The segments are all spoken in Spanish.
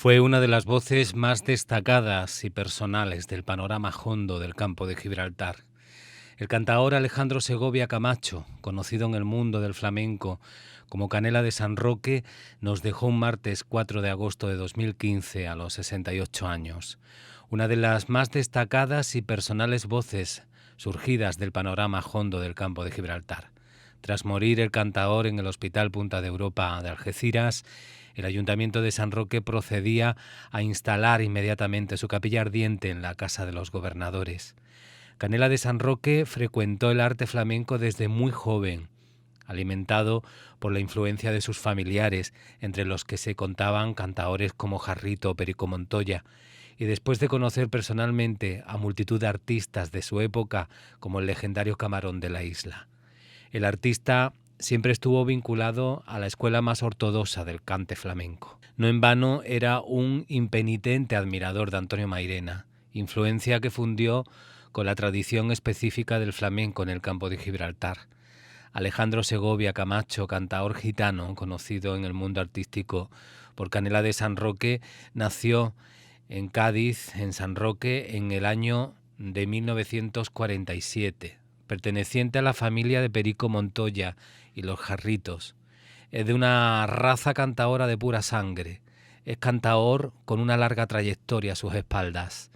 Fue una de las voces más destacadas y personales del panorama hondo del campo de Gibraltar. El cantaor Alejandro Segovia Camacho, conocido en el mundo del flamenco como Canela de San Roque, nos dejó un martes 4 de agosto de 2015 a los 68 años. Una de las más destacadas y personales voces surgidas del panorama hondo del campo de Gibraltar. Tras morir el cantaor en el Hospital Punta de Europa de Algeciras, el Ayuntamiento de San Roque procedía a instalar inmediatamente su capilla ardiente en la Casa de los Gobernadores. Canela de San Roque frecuentó el arte flamenco desde muy joven, alimentado por la influencia de sus familiares, entre los que se contaban cantaores como Jarrito o Perico Montoya, y después de conocer personalmente a multitud de artistas de su época, como el legendario Camarón de la Isla. El artista siempre estuvo vinculado a la escuela más ortodoxa del cante flamenco. No en vano era un impenitente admirador de Antonio Mairena, influencia que fundió con la tradición específica del flamenco en el campo de Gibraltar. Alejandro Segovia Camacho, cantaor gitano, conocido en el mundo artístico por Canela de San Roque, nació en Cádiz, en San Roque, en el año de 1947, perteneciente a la familia de Perico Montoya y los Jarritos. Es de una raza cantaora de pura sangre. Es cantaor con una larga trayectoria a sus espaldas.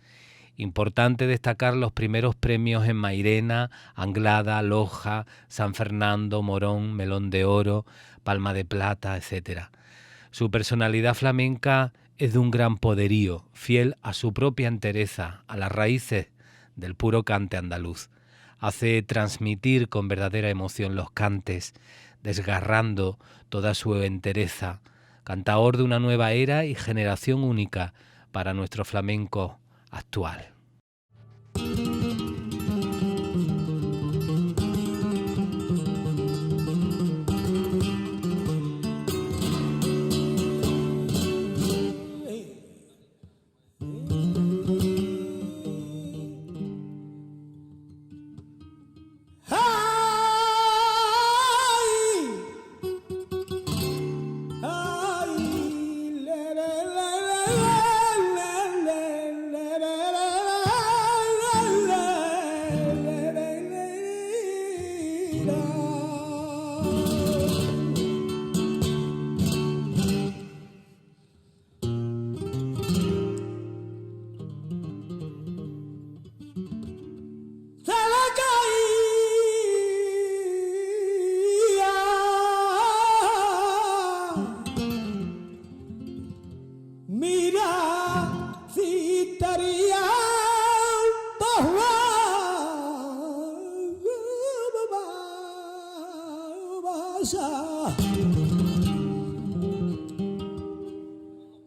Importante destacar los primeros premios en Mairena, Anglada, Loja, San Fernando, Morón, Melón de Oro, Palma de Plata, etc. Su personalidad flamenca es de un gran poderío, fiel a su propia entereza, a las raíces del puro cante andaluz. Hace transmitir con verdadera emoción los cantes, desgarrando toda su entereza. Cantaor de una nueva era y generación única para nuestro flamenco actual.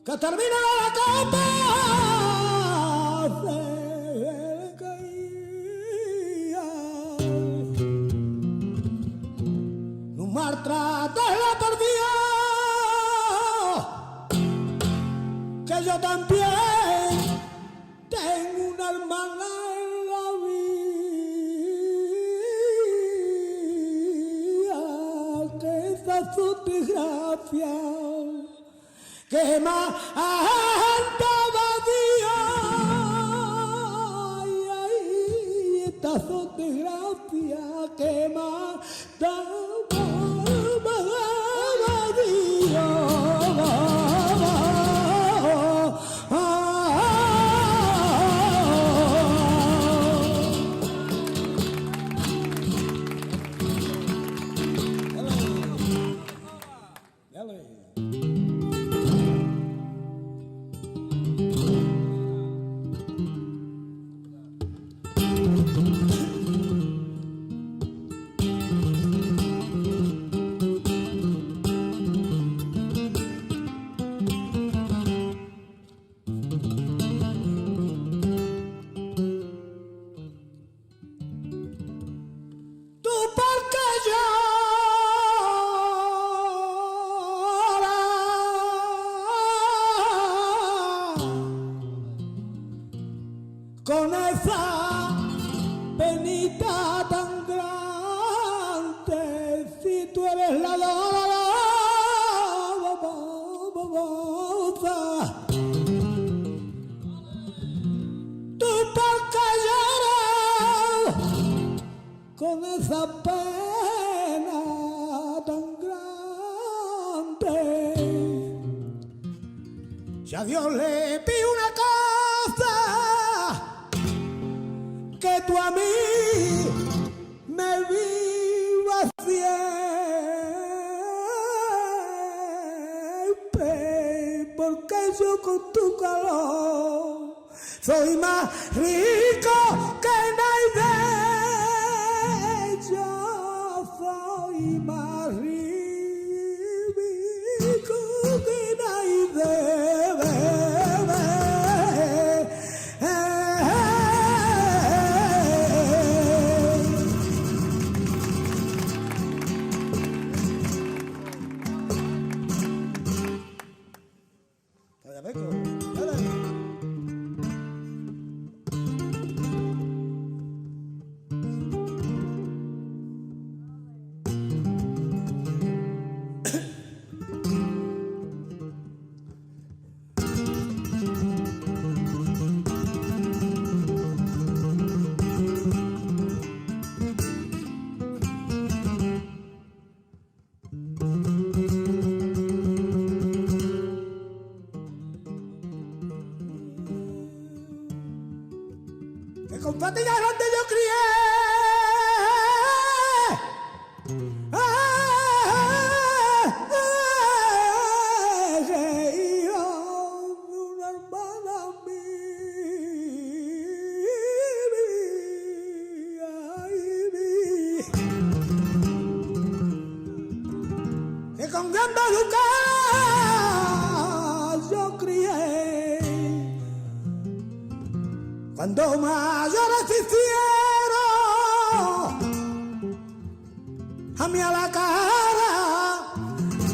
Que termina la copa no maltrata la perdida que yo también tengo una hermana en la vida que esa su desgracia que más vacía y esta son desgracia que más con esa penita tan grande, si tú eres la dolorosa Dios le pido una cosa, que tú a mí me vivas siempre, porque yo con tu calor soy más rico que nadie. Yo soy más rico que nadie. Con fatiga grande yo crié hijo de una hermana mía, que con gran educación yo crié. Cuando mayores se hicieron, a mí a la cara,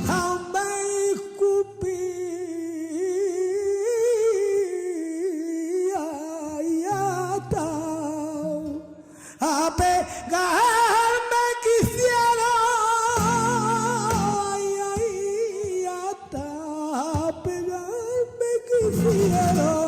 a me escupía y hasta a pegarme quisieron, y hasta a pegarme quisieron.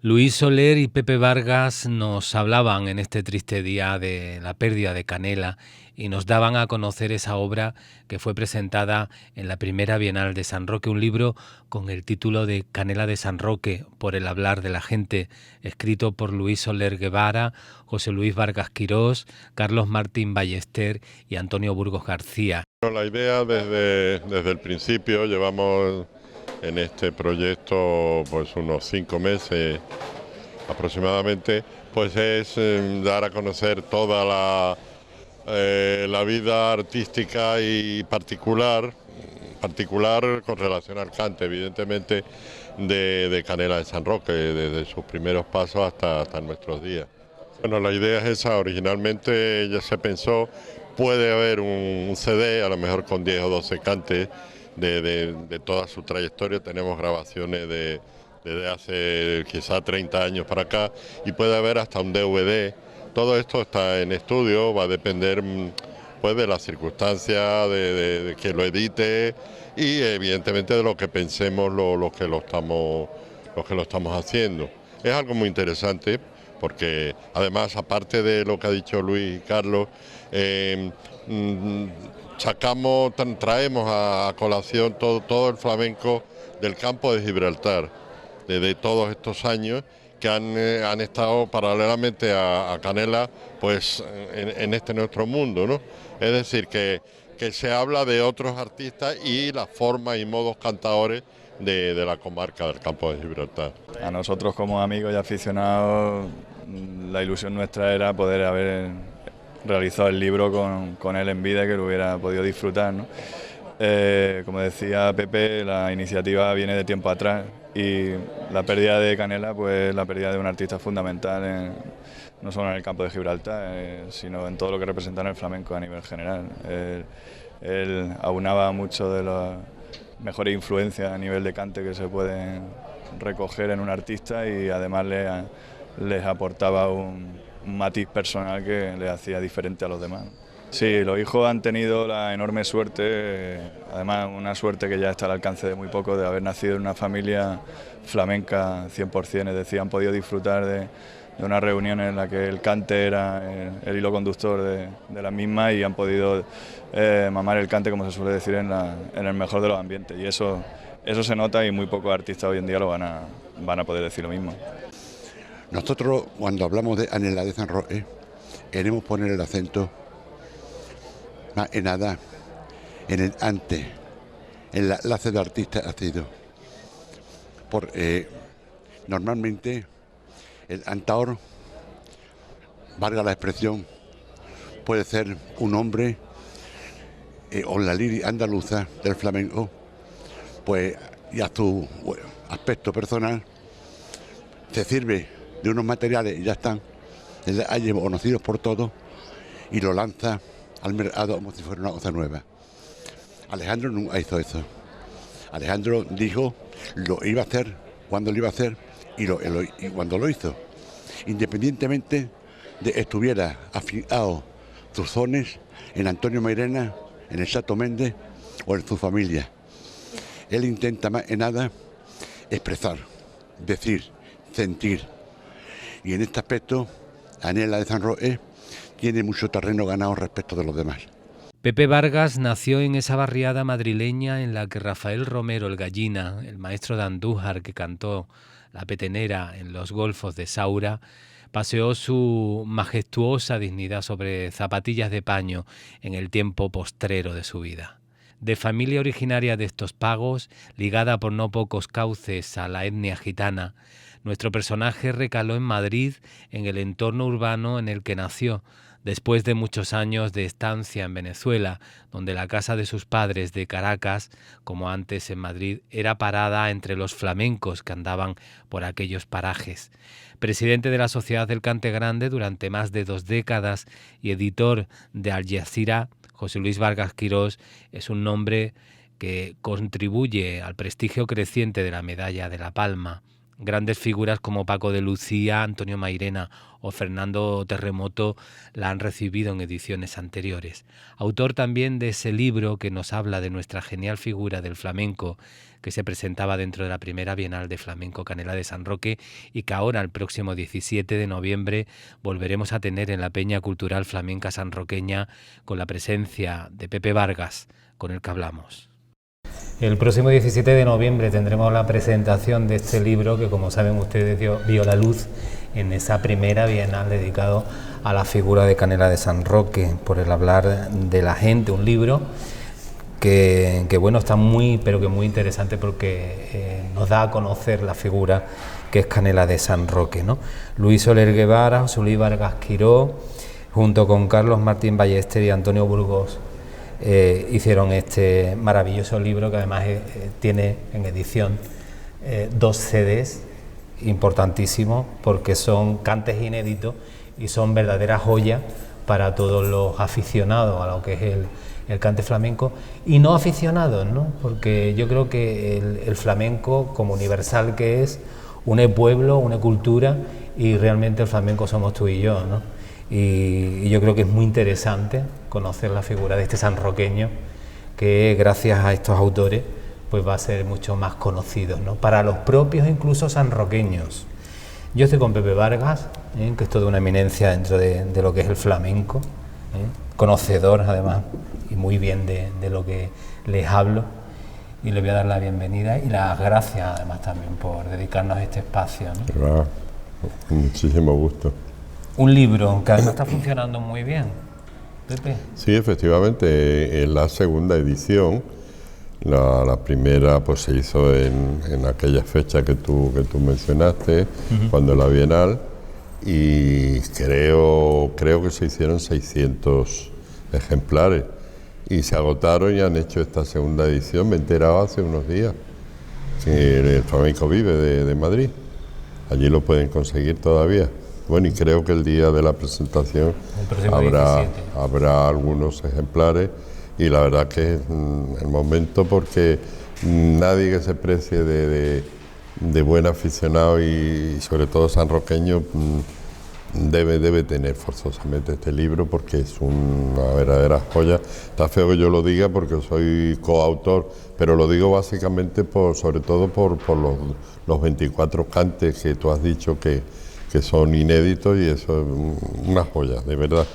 Luis Soler y Pepe Vargas nos hablaban en este triste día de la pérdida de Canela y nos daban a conocer esa obra que fue presentada en la primera Bienal de San Roque, un libro con el título de Canela de San Roque, por el hablar de la gente, escrito por Luis Soler Guevara, José Luis Vargas Quirós, Carlos Martín Ballester y Antonio Burgos García. La idea desde el principio, llevamos en este proyecto pues unos 5 meses aproximadamente, pues es dar a conocer toda la vida artística y particular con relación al cante, evidentemente, de Canela de San Roque, desde sus primeros pasos hasta nuestros días. Bueno, la idea es esa, originalmente ya se pensó, puede haber un CD, a lo mejor con 10 o 12 cantes, de toda su trayectoria. Tenemos grabaciones desde hace quizá 30 años para acá y puede haber hasta un DVD. Todo esto está en estudio, va a depender pues de las circunstancias, de que lo edite y evidentemente de lo que pensemos los que lo estamos haciendo. Es algo muy interesante porque además, aparte de lo que ha dicho Luis y Carlos, traemos a colación todo el flamenco del campo de Gibraltar, de todos estos años que han estado paralelamente a Canela, pues en este nuestro mundo, ¿no? Es decir, que se habla de otros artistas y las formas y modos cantadores de la comarca del campo de Gibraltar. A nosotros como amigos y aficionados, la ilusión nuestra era poder haber realizado el libro con él en vida y que lo hubiera podido disfrutar, ¿no? Como decía Pepe, la iniciativa viene de tiempo atrás y la pérdida de Canela, pues la pérdida de un artista fundamental, no solo en el campo de Gibraltar, sino en todo lo que representa en el flamenco a nivel general. Él aunaba mucho de las mejores influencias a nivel de cante que se pueden recoger en un artista y además les aportaba un matiz personal que le hacía diferente a los demás. Sí, los hijos han tenido la enorme suerte, además una suerte que ya está al alcance de muy poco, de haber nacido en una familia flamenca 100%, es decir, han podido disfrutar de una reunión en la que el cante era el hilo conductor de la misma y han podido mamar el cante, como se suele decir, en el mejor de los ambientes. Y eso se nota y muy pocos artistas hoy en día lo van a poder decir lo mismo. Nosotros, cuando hablamos de Anela de San Roque, queremos poner el acento más en nada, en el antes, en la clase de artista ha sido. Normalmente el cantaor, valga la expresión, puede ser un hombre o la liria andaluza del flamenco, pues y a su aspecto personal se sirve de unos materiales y ya están, hay conocidos por todos y lo lanza al mercado como si fuera una cosa nueva. Alejandro nunca hizo eso. Alejandro dijo lo iba a hacer, cuando lo iba a hacer y cuando lo hizo. Independientemente de que estuviera afinado sus sones en Antonio Mairena, en el Chato Méndez o en su familia. Él intenta más que nada expresar, decir, sentir. Y en este aspecto, Anela de San Roque tiene mucho terreno ganado respecto de los demás. Pepe Vargas nació en esa barriada madrileña en la que Rafael Romero, el Gallina, el maestro de Andújar que cantó La Petenera en los golfos de Saura, paseó su majestuosa dignidad sobre zapatillas de paño en el tiempo postrero de su vida. De familia originaria de estos pagos, ligada por no pocos cauces a la etnia gitana, nuestro personaje recaló en Madrid, en el entorno urbano en el que nació, después de muchos años de estancia en Venezuela, donde la casa de sus padres de Caracas, como antes en Madrid, era parada entre los flamencos que andaban por aquellos parajes. Presidente de la Sociedad del Cante Grande durante más de 2 décadas y editor de Al Jazeera, José Luis Vargas Quirós es un nombre que contribuye al prestigio creciente de la Medalla de la Palma. Grandes figuras como Paco de Lucía, Antonio Mairena o Fernando Terremoto la han recibido en ediciones anteriores. Autor también de ese libro que nos habla de nuestra genial figura del flamenco, que se presentaba dentro de la primera Bienal de Flamenco Canela de San Roque y que ahora, el próximo 17 de noviembre, volveremos a tener en la Peña Cultural Flamenca Sanroqueña con la presencia de Pepe Vargas, con el que hablamos. El próximo 17 de noviembre tendremos la presentación de este libro que, como saben ustedes, vio la luz en esa primera bienal dedicado a la figura de Canela de San Roque, por el hablar de la gente, un libro que bueno, está muy interesante porque nos da a conocer la figura que es Canela de San Roque, ¿no? Luis Soler Guevara, José Luis Vargas Quirós, junto con Carlos Martín Ballester y Antonio Burgos, hicieron este maravilloso libro que además tiene en edición 2 CDs importantísimos porque son cantes inéditos y son verdaderas joyas para todos los aficionados a lo que es el cante flamenco y no aficionados, ¿no? Porque yo creo que el flamenco, como universal que es, une pueblo, une cultura y realmente el flamenco somos tú y yo, ¿no? Y yo creo que es muy interesante conocer la figura de este sanroqueño que gracias a estos autores pues va a ser mucho más conocido, ¿no? Para los propios incluso sanroqueños. Yo estoy con Pepe Vargas, que es toda una eminencia dentro de lo que es el flamenco, conocedor además y muy bien de lo que les hablo, y le voy a dar la bienvenida y las gracias además también por dedicarnos a este espacio, ¿no? Muchísimo gusto. Un libro que además está funcionando muy bien, Pepe. Sí, efectivamente, en la segunda edición, la primera pues se hizo en aquella fecha que tú mencionaste, cuando la Bienal, y creo que se hicieron 600 ejemplares y se agotaron y han hecho esta segunda edición. Me he enterado hace unos días. Sí, el Flamenco Vive de Madrid, allí lo pueden conseguir todavía. Bueno, y creo que el día de la presentación habrá algunos ejemplares y la verdad que es el momento porque nadie que se precie de buen aficionado y sobre todo sanroqueño debe tener forzosamente este libro, porque es una verdadera joya. Está feo que yo lo diga porque soy coautor, pero lo digo básicamente sobre todo por los 24 cantes que tú has dicho que son inéditos, y eso es una joya, de verdad.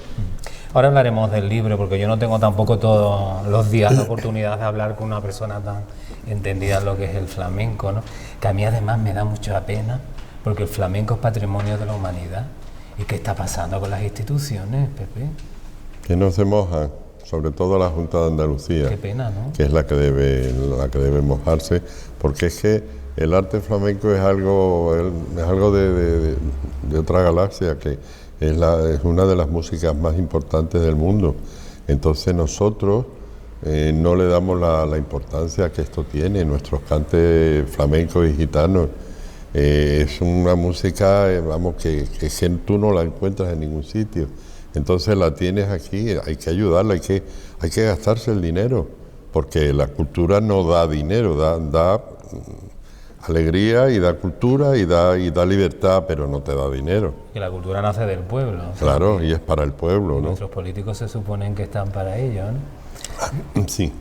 Ahora hablaremos del libro, porque yo no tengo tampoco todos los días la oportunidad de hablar con una persona tan entendida en lo que es el flamenco, ¿no? Que a mí además me da mucha pena, porque el flamenco es patrimonio de la humanidad. ¿Y qué está pasando con las instituciones, Pepe? Que no se mojan, sobre todo la Junta de Andalucía. Qué pena, ¿no? Que es la que debe mojarse, porque es que el arte flamenco es algo de otra galaxia, que es una de las músicas más importantes del mundo. Entonces nosotros no le damos la importancia que esto tiene. Nuestros cantes flamencos y gitanos es una música, que tú no la encuentras en ningún sitio. Entonces la tienes aquí, hay que ayudarla, hay que gastarse el dinero, porque la cultura no da dinero, da alegría y da cultura y da libertad, pero no te da dinero. Que la cultura nace del pueblo. Claro, y es para el pueblo, ¿no? Nuestros políticos se suponen que están para ello, ¿no? Sí.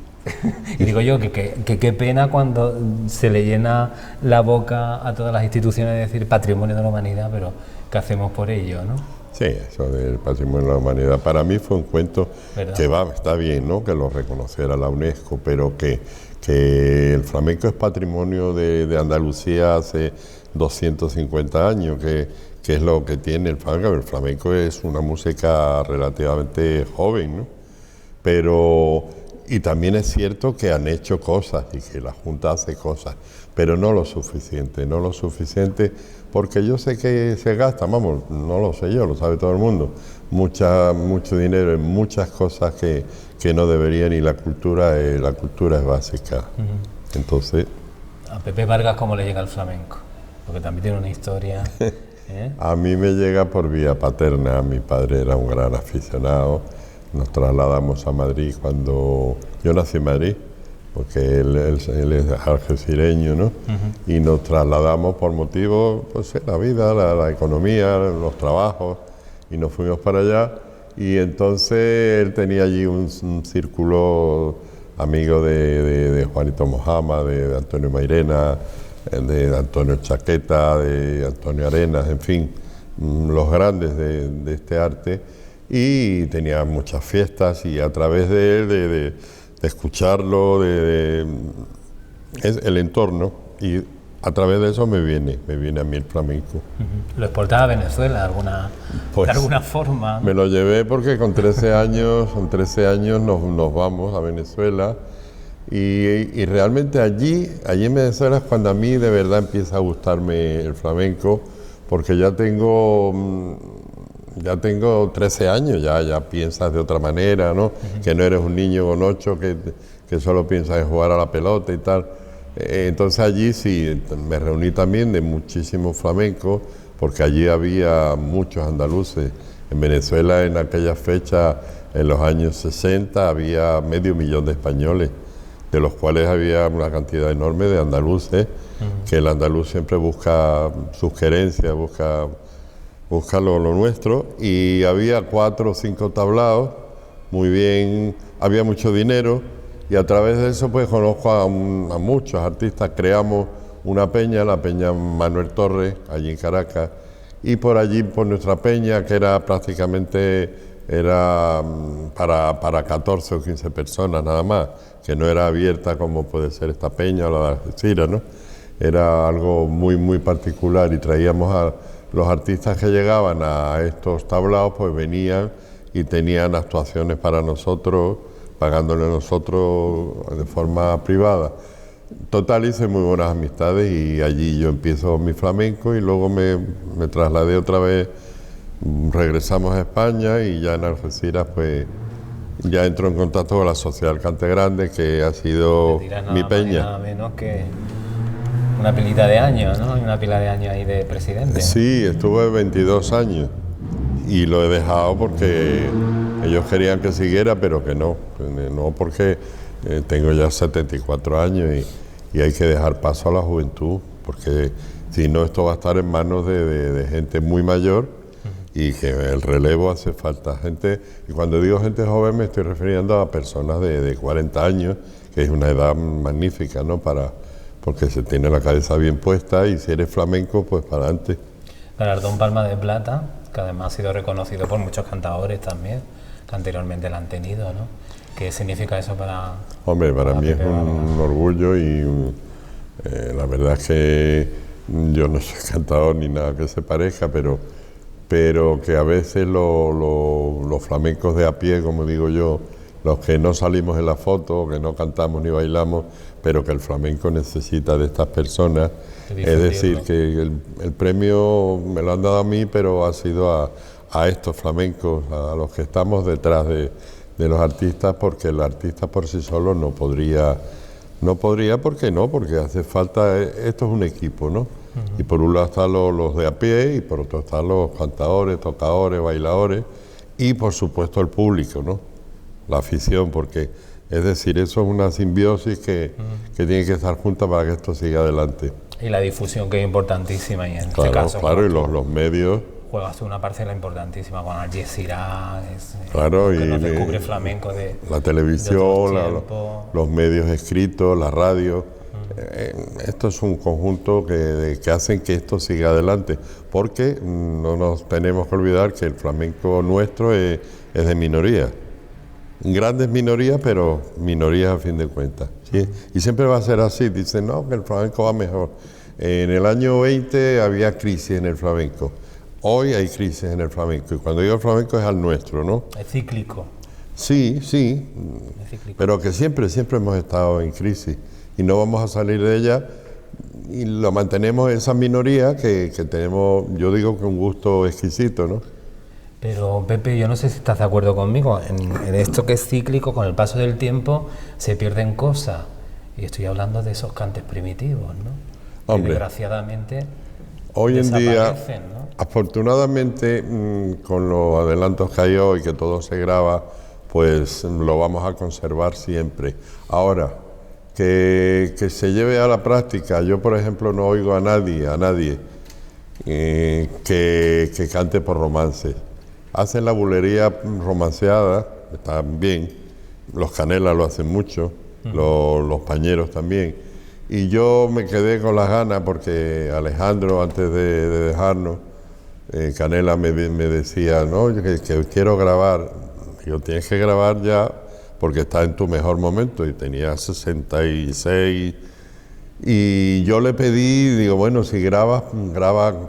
Y digo yo que qué pena cuando se le llena la boca a todas las instituciones de decir patrimonio de la humanidad, pero ¿qué hacemos por ello, no? Sí, eso del patrimonio de la humanidad. Para mí fue un cuento que está bien, ¿no? Que lo reconociera la UNESCO, pero que el flamenco es patrimonio de Andalucía hace 250 años, que es lo que tiene el flamenco. El flamenco es una música relativamente joven, ¿no? Y también es cierto que han hecho cosas y que la Junta hace cosas, pero no lo suficiente, porque yo sé que se gasta, vamos, no lo sé yo, lo sabe todo el mundo, mucho dinero en muchas cosas que no deberían, y la cultura es básica. Entonces... ¿A Pepe Vargas cómo le llega el flamenco? Porque también tiene una historia... A mí me llega por vía paterna. Mi padre era un gran aficionado. Nos trasladamos a Madrid cuando... Yo nací en Madrid, porque él es algecireño, ¿no? Y nos trasladamos por motivos, pues la vida, la economía, los trabajos, y nos fuimos para allá. Y entonces él tenía allí un círculo amigo de Juanito Mojama, de Antonio Mairena, de Antonio Chaqueta, de Antonio Arenas, en fin, los grandes de este arte, y tenía muchas fiestas, y a través de él, de escucharlo, es el entorno, y a través de eso me viene a mí el flamenco. ¿Lo exportaba a Venezuela de alguna forma? Me lo llevé porque con 13 años nos vamos a Venezuela, y realmente allí en Venezuela es cuando a mí de verdad empieza a gustarme el flamenco, porque ya tengo 13 años, ya piensas de otra manera, ¿no? Que no eres un niño con 8 que solo piensas en jugar a la pelota y tal. Entonces allí sí me reuní también de muchísimos flamencos, porque allí había muchos andaluces. En Venezuela en aquella fecha, en los años 60, había 500.000 de españoles, de los cuales había una cantidad enorme de andaluces, que el andaluz siempre busca sus querencias, busca lo nuestro, y había 4 o 5 tablaos, muy bien, había mucho dinero, y a través de eso pues conozco a muchos artistas. Creamos una peña, la Peña Manuel Torres, allí en Caracas, y por allí, por nuestra peña, que era para 14 o 15 personas nada más, que no era abierta como puede ser esta peña o la de Algeciras, ¿no? Era algo muy, muy particular, y traíamos a los artistas que llegaban a estos tablaos, pues venían y tenían actuaciones para nosotros, pagándole a nosotros de forma privada. Total, hice muy buenas amistades, y allí yo empiezo mi flamenco, y luego me trasladé otra vez, regresamos a España, y ya en Algeciras pues ya entro en contacto con la Sociedad del Cante Grande, que ha sido mi peña. Nada menos que una pilita de años, ¿no? Una pila de años ahí de presidente. Sí, estuve 22 años, y lo he dejado porque ellos querían que siguiera, pero que no porque tengo ya 74 años, y hay que dejar paso a la juventud, porque si no, esto va a estar en manos de gente muy mayor, y que el relevo hace falta. Gente, y cuando digo gente joven me estoy refiriendo a personas de 40 años, que es una edad magnífica, ¿no? Porque se tiene la cabeza bien puesta y si eres flamenco, pues para adelante. Galardón Palma de Plata, que además ha sido reconocido por muchos cantadores también, que anteriormente la han tenido, ¿no? ¿Qué significa eso para...? Hombre, para mí es un orgullo y la verdad es que yo no soy cantador ni nada que se parezca, pero que a veces los flamencos de a pie, como digo yo, los que no salimos en la foto, que no cantamos ni bailamos, pero que el flamenco necesita de estas personas. Es decir, que el premio me lo han dado a mí, pero ha sido a estos flamencos, a los que estamos detrás de los artistas, porque el artista por sí solo no podría, ¿por qué no? Porque hace falta, esto es un equipo, ¿no? Y por un lado están los de a pie y por otro están los cantadores, tocadores, bailadores y por supuesto el público, ¿no? La afición, porque es decir, eso es una simbiosis que tiene que estar junta para que esto siga adelante. Y la difusión, que es importantísima, y en Claro, este caso... claro, y los medios... Juegas una parcela importantísima con Algeciras, claro, que y nos descubre flamenco de la televisión, los medios escritos, la radio. Esto es un conjunto que hacen que esto siga adelante, porque no nos tenemos que olvidar que el flamenco nuestro es de minoría. Grandes minorías, pero minorías a fin de cuentas, ¿sí? Y siempre va a ser así. Dicen, no, que el flamenco va mejor. En el año 20 había crisis en el flamenco. Hoy hay crisis en el flamenco. Y cuando digo el flamenco es al nuestro, ¿no? Es cíclico. Sí, Es cíclico. pero que siempre hemos estado en crisis. Y no vamos a salir de ella. Y lo mantenemos esa minoría que tenemos, yo digo que un gusto exquisito, ¿no? Pero Pepe, yo no sé si estás de acuerdo conmigo, en esto que es cíclico, con el paso del tiempo se pierden cosas. Y estoy hablando de esos cantes primitivos, ¿no? Hombre, que desgraciadamente hoy en día, ¿no? afortunadamente, con los adelantos que hay hoy, que todo se graba, pues lo vamos a conservar siempre. Ahora, que se lleve a la práctica, yo por ejemplo no oigo a nadie que cante por romances. Hacen la bulería romanceada, está bien, los Canelas lo hacen mucho, los Pañeros también, y yo me quedé con las ganas porque Alejandro, antes de dejarnos, Canela me decía, no, que quiero grabar. Yo, tienes que grabar ya porque estás en tu mejor momento, y tenía 66, y yo le pedí, digo, bueno, si graba,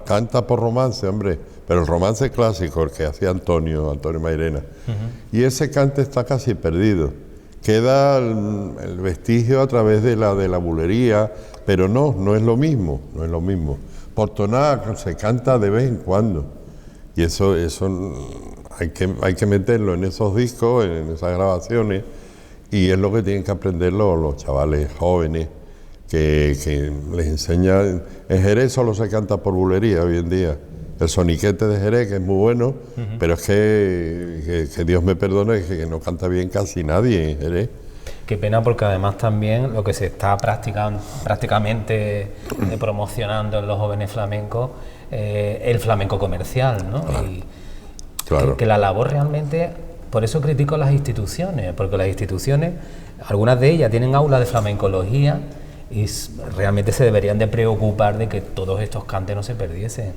canta por romance, hombre, pero el romance clásico, el que hacía Antonio Mairena. Y ese cante está casi perdido. Queda el vestigio a través de la bulería, pero no es lo mismo, no es lo mismo. Portonada se canta de vez en cuando, y eso hay que meterlo en esos discos, en esas grabaciones, y es lo que tienen que aprender los chavales jóvenes, que les enseñan. En Jerez solo se canta por bulería hoy en día. El soniquete de Jerez, que es muy bueno, pero es que Dios me perdone, que no canta bien casi nadie en Jerez. Qué pena, porque además también lo que se está prácticamente promocionando en los jóvenes flamencos, el flamenco comercial, ¿no? Claro. Que la labor realmente, por eso critico las instituciones, porque las instituciones, algunas de ellas tienen aulas de flamencología y realmente se deberían de preocupar de que todos estos cantes no se perdiesen.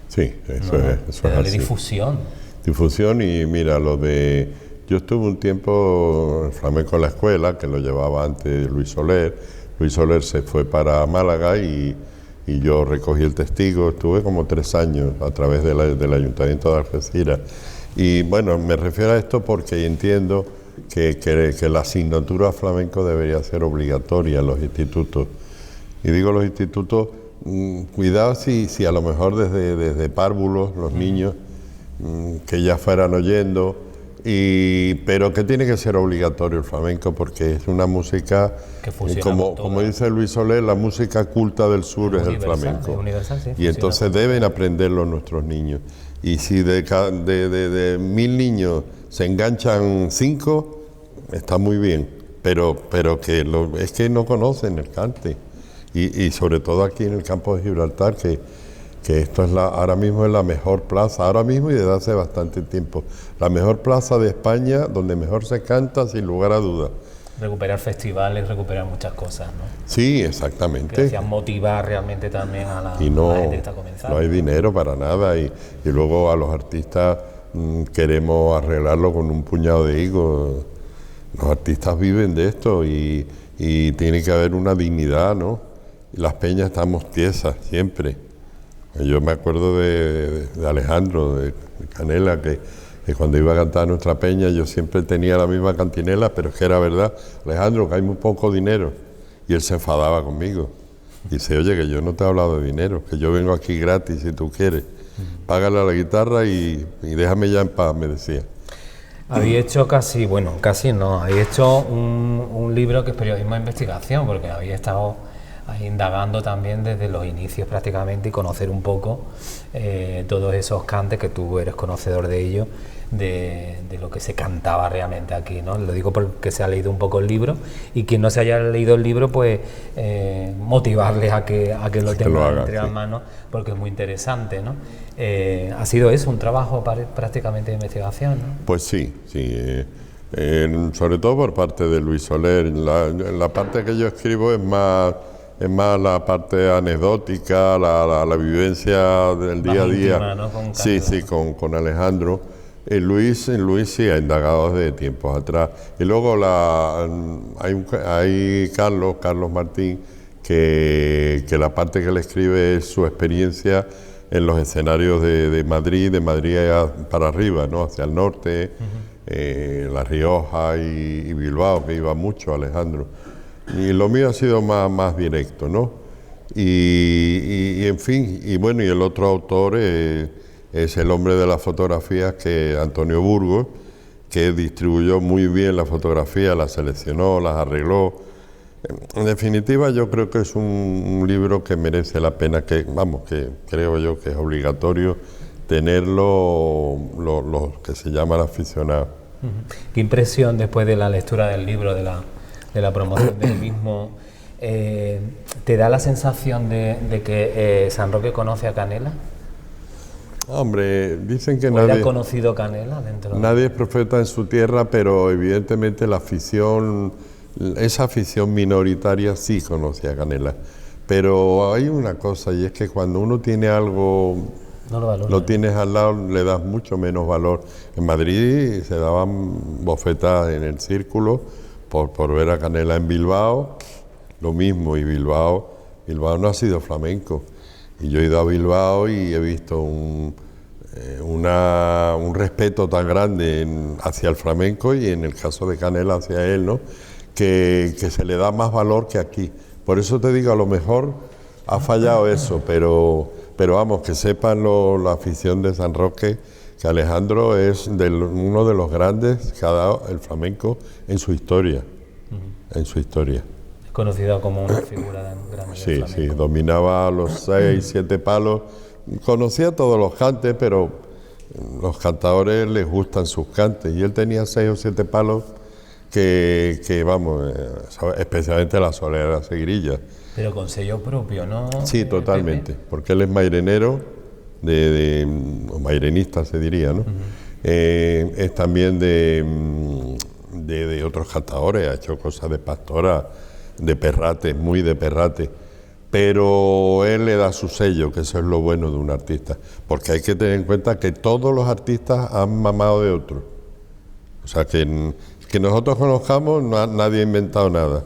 Sí, eso es así. Difusión. Difusión, y mira, yo estuve un tiempo en flamenco en la escuela, que lo llevaba antes Luis Soler. Luis Soler se fue para Málaga y yo recogí el testigo. Estuve como 3 años a través del Ayuntamiento de Algeciras. Y bueno, me refiero a esto porque entiendo que la asignatura flamenco debería ser obligatoria en los institutos. Y digo los institutos, cuidado si a lo mejor desde párvulos, los niños, que ya fueran oyendo, pero que tiene que ser obligatorio el flamenco, porque es una música, como dice Luis Soler, la música culta del sur es el flamenco. Es universal, sí, y entonces deben aprenderlo nuestros niños. Y si de 1000 niños se enganchan 5, está muy bien, pero es que no conocen el cante. Y sobre todo aquí en el campo de Gibraltar, que que esto es ahora mismo es la mejor plaza, ahora mismo y desde hace bastante tiempo, la mejor plaza de España, donde mejor se canta sin lugar a dudas. Recuperar festivales, recuperar muchas cosas, ¿no? Sí, exactamente. Que hacían motivar realmente también a la, y no, a la gente que está comenzando. No hay dinero para nada y luego a los artistas queremos arreglarlo con un puñado de higos. Los artistas viven de esto y tiene que haber una dignidad, ¿no? Las peñas estamos tiesas siempre. Yo me acuerdo de Alejandro, de Canela, que cuando iba a cantar a nuestra peña yo siempre tenía la misma cantinela, pero es que era verdad, Alejandro, que hay muy poco dinero. Y él se enfadaba conmigo. Dice, oye, que yo no te he hablado de dinero, que yo vengo aquí gratis si tú quieres. Págale a la guitarra y déjame ya en paz, me decía. Había hecho había hecho un libro que es periodismo de investigación, porque había estado ahí indagando también desde los inicios prácticamente y conocer un poco todos esos cantes, que tú eres conocedor de ellos, de lo que se cantaba realmente aquí, ¿no? Lo digo porque se ha leído un poco el libro, y quien no se haya leído el libro, pues motivarles a que lo tengan entre las manos, porque es muy interesante, ¿no? Ha sido eso, un trabajo prácticamente de investigación, ¿no? Pues sí, sobre todo por parte de Luis Soler. La parte que yo escribo es más la parte anecdótica, la vivencia del día a día. Íntima, ¿no? Con Alejandro. Luis sí ha indagado desde tiempos atrás. Y luego hay Carlos Martín, que la parte que le escribe es su experiencia en los escenarios de Madrid para arriba, ¿no? Hacia el norte, La Rioja y Bilbao, que iba mucho Alejandro. Y lo mío ha sido más directo, ¿no? Y en fin, y el otro autor es el hombre de las fotografías, que Antonio Burgos, que distribuyó muy bien la fotografía, las seleccionó, las arregló. En definitiva, yo creo que es un libro que merece la pena, que creo yo que es obligatorio tenerlo lo que se llama el aficionado. ¿Qué impresión después de la lectura del libro, de la promoción del mismo, te da la sensación de que San Roque conoce a Canela? Hombre, dicen que nadie ha conocido Canela dentro. Nadie es profeta en su tierra, pero evidentemente esa afición minoritaria sí conoce a Canela. Pero hay una cosa, y es que cuando uno tiene algo, lo tienes al lado, le das mucho menos valor. En Madrid se daban bofetadas en el círculo por ver a Canela. En Bilbao, lo mismo, y Bilbao no ha sido flamenco. Y yo he ido a Bilbao y he visto un respeto tan grande hacia el flamenco, y en el caso de Canela hacia él, ¿no? Que se le da más valor que aquí. Por eso te digo, a lo mejor ha fallado eso, pero vamos, que sepan la afición de San Roque, que Alejandro es uno de los grandes que ha dado el flamenco en su historia. En su historia. Conocido como una figura grande del flamenco. Sí, dominaba los 6, 7 palos, conocía todos los cantes, pero los cantadores les gustan sus cantes, y él tenía 6 o 7 palos que especialmente la solera seguirilla. Pero con sello propio, ¿no? Sí, totalmente, porque él es mairenero, o mairenista se diría, ¿no? Es también de otros cantadores, ha hecho cosas de pastora, de perrate, muy de perrate, pero él le da su sello, que eso es lo bueno de un artista, porque hay que tener en cuenta que todos los artistas han mamado de otros. O sea, que nosotros conozcamos, nadie ha inventado nada.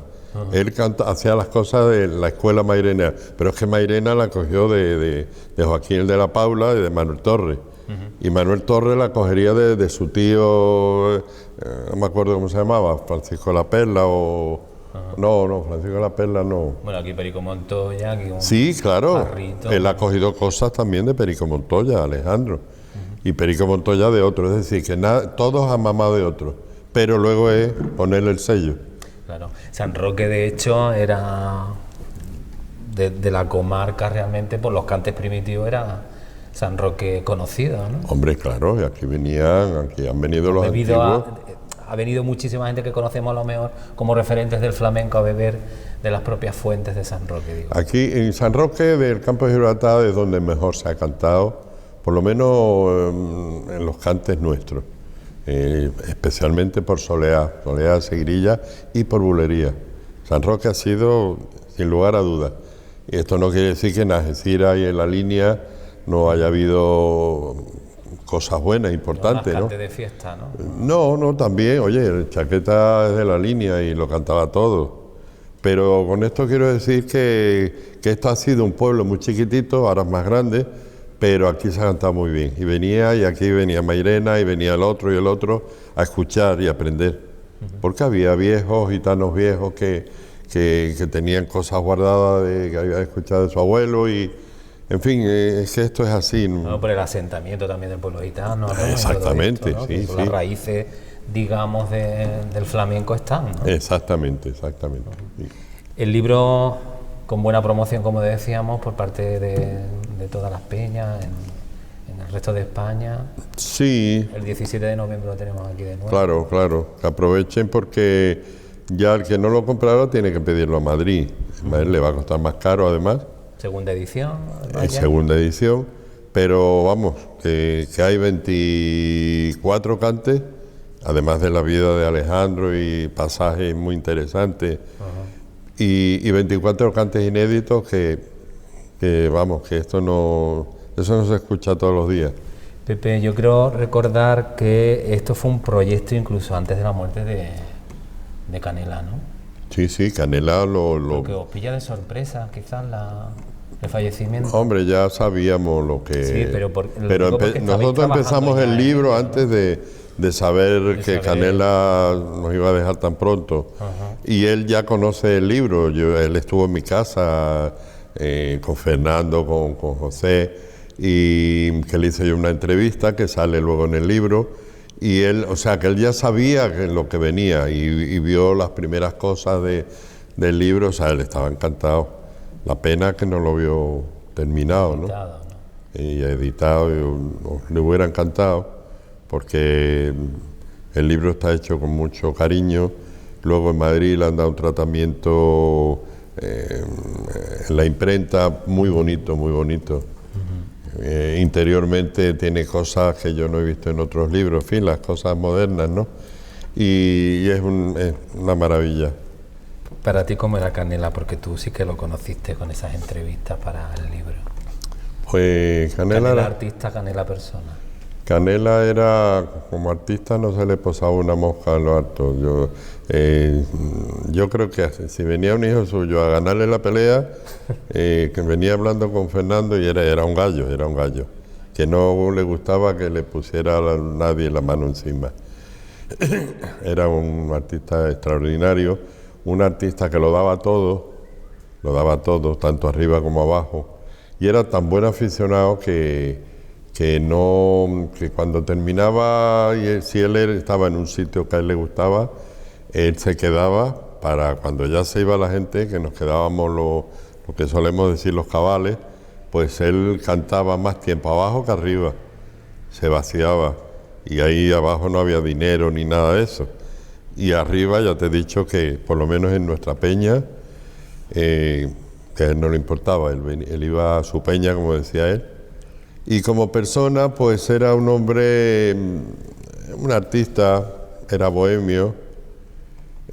Él hacía las cosas de la escuela mairena, pero es que Mairena la cogió de Joaquín el de la Paula y de Manuel Torres. Y Manuel Torres la cogería de su tío, no me acuerdo cómo se llamaba, Francisco La Perla o... No, Francisco La Perla no. Bueno, aquí Perico Montoya, aquí sí, claro, Barrito. Él ha cogido cosas también de Perico Montoya, Alejandro, y Perico Montoya de otro, es decir, que todos han mamado de otro, pero luego es ponerle el sello. Claro, San Roque de hecho era de la comarca realmente, por los cantes primitivos era San Roque conocido, ¿no? Hombre, claro, y aquí han venido los antiguos. ha venido muchísima gente que conocemos a lo mejor como referentes del flamenco a beber de las propias fuentes de San Roque, digo. Aquí en San Roque del Campo de Gibraltar es donde mejor se ha cantado, por lo menos en los cantes nuestros, especialmente por soleá, seguirilla y por bulería. San Roque ha sido, sin lugar a dudas, y esto no quiere decir que en Algeciras y en la línea no haya habido cosas buenas, importantes, ¿no? De fiesta, ¿no? No, también, oye, el Chaqueta es de la línea y lo cantaba todo. Pero con esto quiero decir que esto ha sido un pueblo muy chiquitito, ahora es más grande, pero aquí se ha cantado muy bien. Y aquí venía Mairena y venía el otro y el otro a escuchar y aprender. Porque había viejos, gitanos viejos que tenían cosas guardadas que habían escuchado de su abuelo y... En fin, es que esto es así. No, por el asentamiento también del pueblo gitano, ¿no? Exactamente, esto, ¿no? sí. Las raíces, digamos, del flamenco están, ¿no? Exactamente. Sí. El libro con buena promoción, como decíamos, por parte de todas las peñas, en el resto de España. Sí. El 17 de noviembre lo tenemos aquí de nuevo. Claro, que aprovechen porque ya el que no lo comprara tiene que pedirlo a Madrid. Le va a costar más caro además. Segunda edición. Segunda edición, pero vamos, que hay 24 cantes, además de la vida de Alejandro y pasajes muy interesantes, y 24 cantes inéditos que eso no se escucha todos los días. Pepe, yo creo recordar que esto fue un proyecto incluso antes de la muerte de Canela, ¿no? Sí, Canela lo que os pilla de sorpresa, quizás el fallecimiento. Hombre, ya sabíamos lo que... Sí, pero nosotros empezamos el libro antes de saber que Canela nos iba a dejar tan pronto. Y él ya conoce el libro. Él estuvo en mi casa con Fernando, con José, y que le hice yo una entrevista que sale luego en el libro. Y él, o sea, que él ya sabía lo que venía y vio las primeras cosas del libro, o sea, él estaba encantado. La pena que no lo vio terminado, ¿no? Y editado, le hubiera encantado, porque el libro está hecho con mucho cariño. Luego en Madrid le han dado un tratamiento en la imprenta muy bonito. Interiormente tiene cosas que yo no he visto en otros libros, en fin, las cosas modernas, ¿no? Y es una maravilla. Para ti, ¿cómo era Canela? Porque tú sí que lo conociste con esas entrevistas para el libro. Pues Canela era artista, Canela persona. Canela era, como artista, no se le posaba una mosca en lo alto. Yo creo que si venía un hijo suyo a ganarle la pelea, que venía hablando con Fernando y era un gallo, que no le gustaba que le pusiera a nadie la mano encima. Era un artista extraordinario, un artista que lo daba todo, tanto arriba como abajo, y era tan buen aficionado que cuando terminaba, si él estaba en un sitio que a él le gustaba, él se quedaba para cuando ya se iba la gente, que nos quedábamos lo que solemos decir los cabales, pues él cantaba más tiempo abajo que arriba, se vaciaba, y ahí abajo no había dinero ni nada de eso. Y arriba ya te he dicho que, por lo menos en nuestra peña, que a él no le importaba, él iba a su peña, como decía él. Y como persona, pues era un hombre, un artista, era bohemio,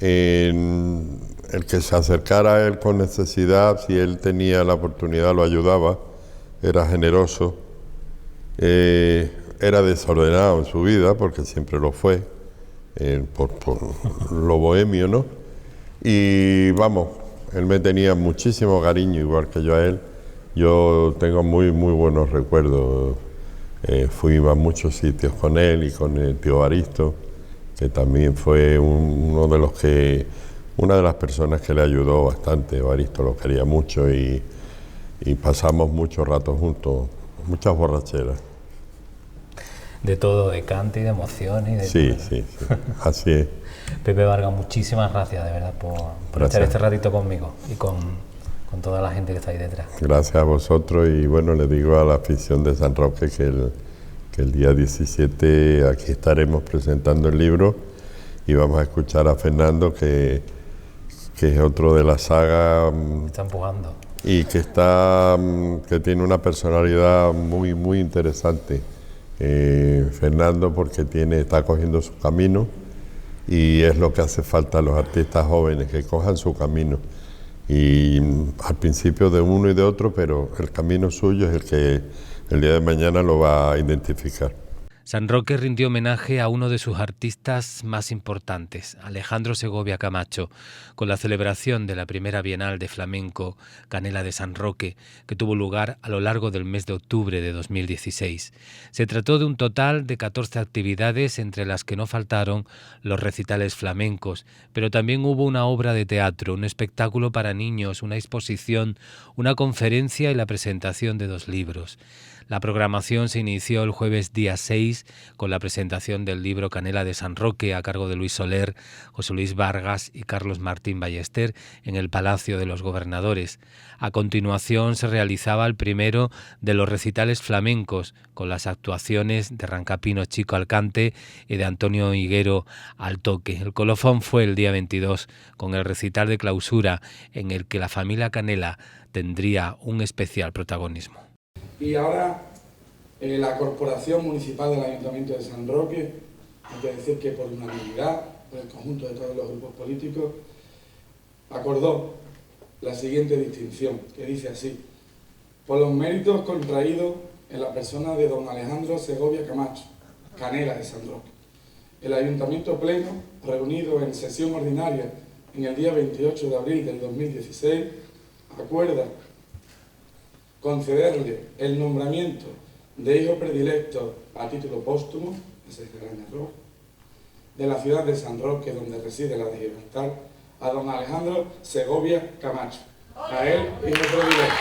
el que se acercara a él con necesidad, si él tenía la oportunidad, lo ayudaba, era generoso, era desordenado en su vida, porque siempre lo fue, por lo bohemio, ¿no? Y vamos, él me tenía muchísimo cariño, igual que yo a él. Yo tengo muy buenos recuerdos. Fui a muchos sitios con él y con el tío Aristo, que también fue una de las personas que le ayudó bastante. Aristo lo quería mucho y pasamos muchos ratos juntos, muchas borracheras. De todo, de cante y de emoción y de Sí, así es. Pepe Vargas, muchísimas gracias de verdad por estar este ratito conmigo y con toda la gente que está ahí detrás. Gracias a vosotros y bueno, le digo a la afición de San Roque que el día 17 aquí estaremos presentando el libro y vamos a escuchar a Fernando, que es otro de la saga. Está empujando. Y que tiene una personalidad muy, muy interesante. Fernando, porque está cogiendo su camino, y es lo que hace falta a los artistas jóvenes, que cojan su camino. Y al principio de uno y de otro, pero el camino suyo es el que el día de mañana lo va a identificar. San Roque rindió homenaje a uno de sus artistas más importantes, Alejandro Segovia Camacho, con la celebración de la primera Bienal de Flamenco Canela de San Roque, que tuvo lugar a lo largo del mes de octubre de 2016. Se trató de un total de 14 actividades, entre las que no faltaron los recitales flamencos, pero también hubo una obra de teatro, un espectáculo para niños, una exposición, una conferencia y la presentación de 2 libros. La programación se inició el jueves día 6 con la presentación del libro Canela de San Roque a cargo de Luis Soler, José Luis Vargas y Carlos Martín Ballester en el Palacio de los Gobernadores. A continuación se realizaba el primero de los recitales flamencos con las actuaciones de Rancapino Chico al cante y de Antonio Higuero al toque. El colofón fue el día 22 con el recital de clausura en el que la familia Canela tendría un especial protagonismo. Y ahora la Corporación Municipal del Ayuntamiento de San Roque, hay que decir que por unanimidad, por el conjunto de todos los grupos políticos, acordó la siguiente distinción, que dice así: por los méritos contraídos en la persona de don Alejandro Segovia Camacho, Canela de San Roque. El Ayuntamiento Pleno, reunido en sesión ordinaria en el día 28 de abril del 2016, acuerda concederle el nombramiento de hijo predilecto a título póstumo, ese es el gran error, de la ciudad de San Roque, donde reside la de Gibraltar, a don Alejandro Segovia Camacho, a él hijo predilecto.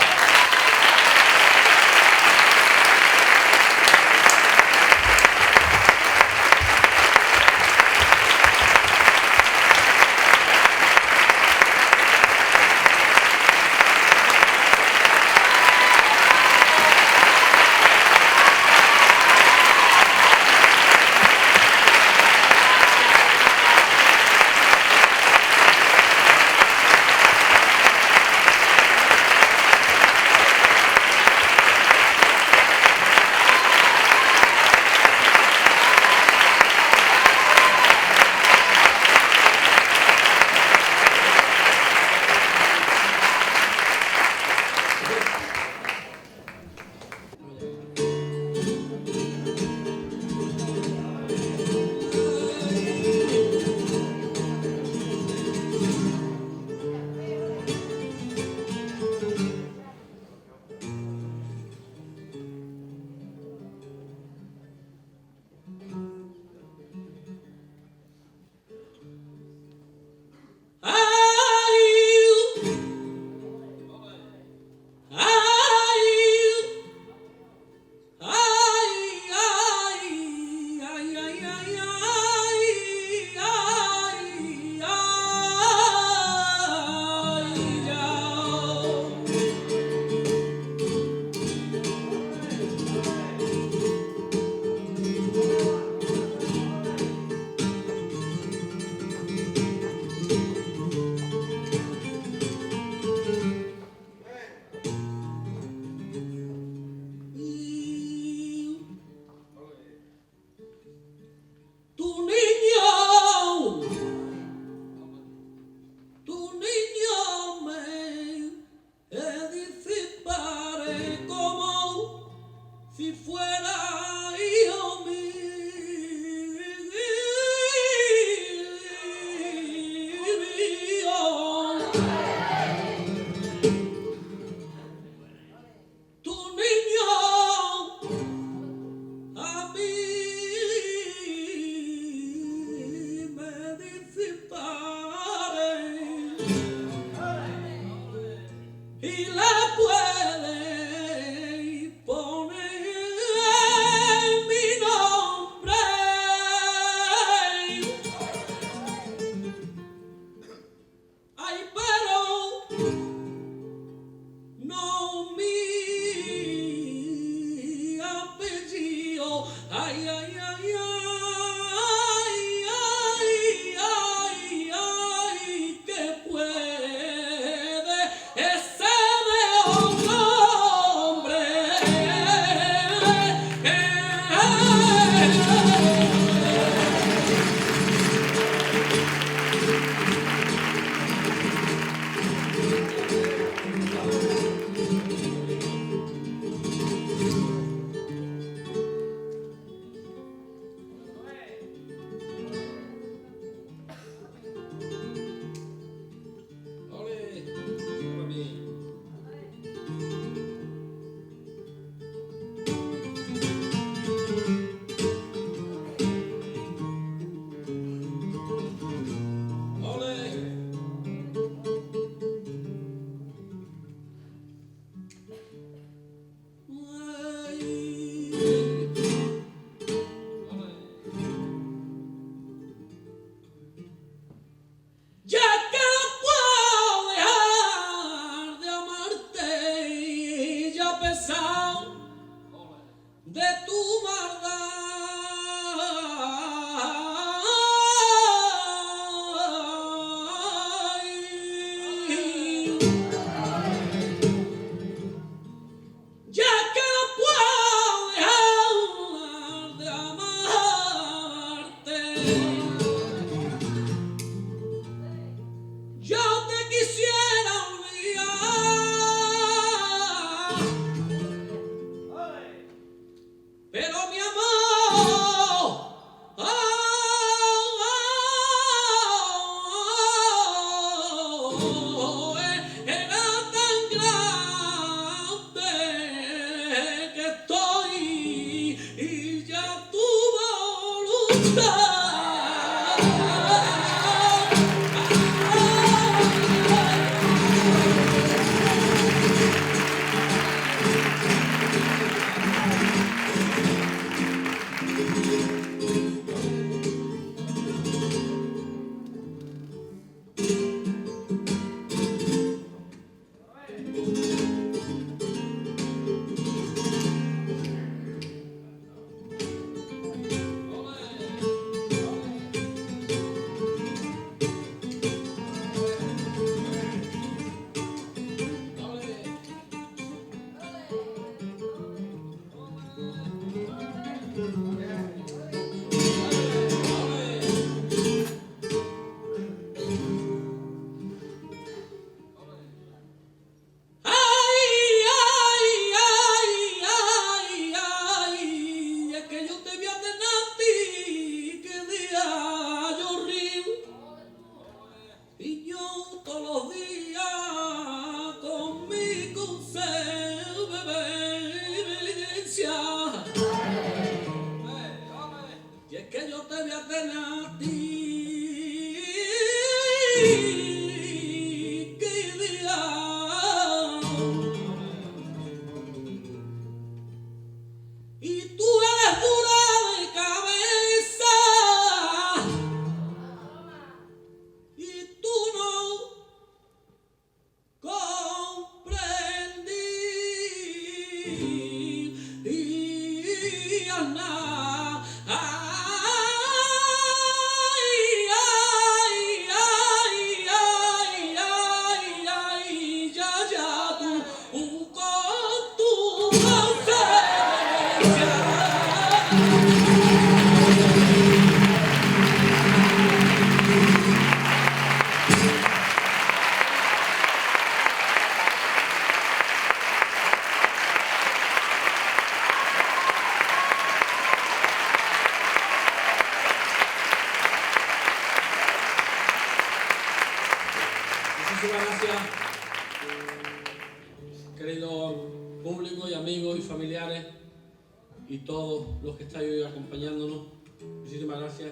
Y todos los que estáis hoy acompañándonos, muchísimas gracias.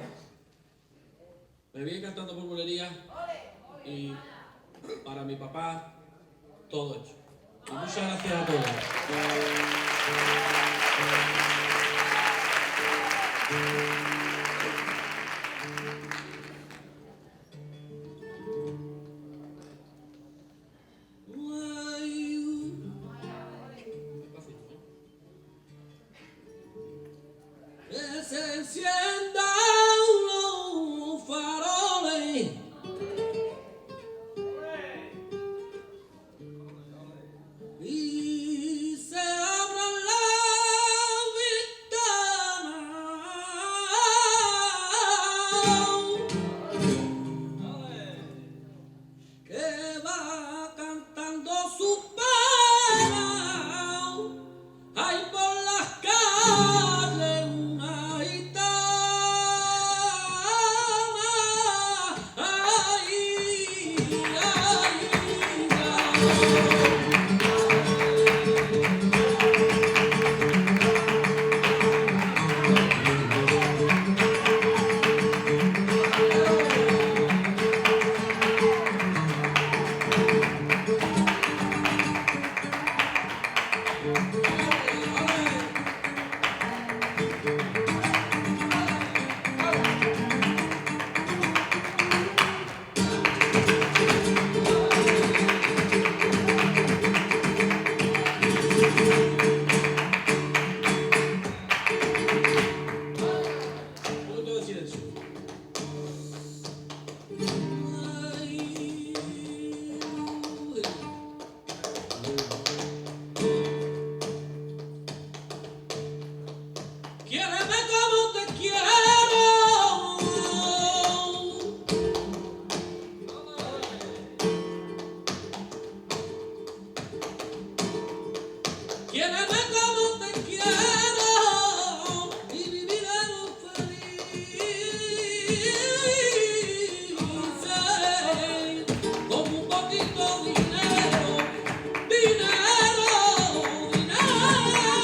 Me viene cantando por bulería y para mi papá, todo hecho. Y muchas gracias a todos. Se enciendan los faroles y se abran las ventanas, que va cantando sus penas, ay, por las calles una gitana, ay, ay, Quiéreme como te quiero. Quiéreme como te quiero y viviremos felices con un poquito de dinero, dinero, dinero.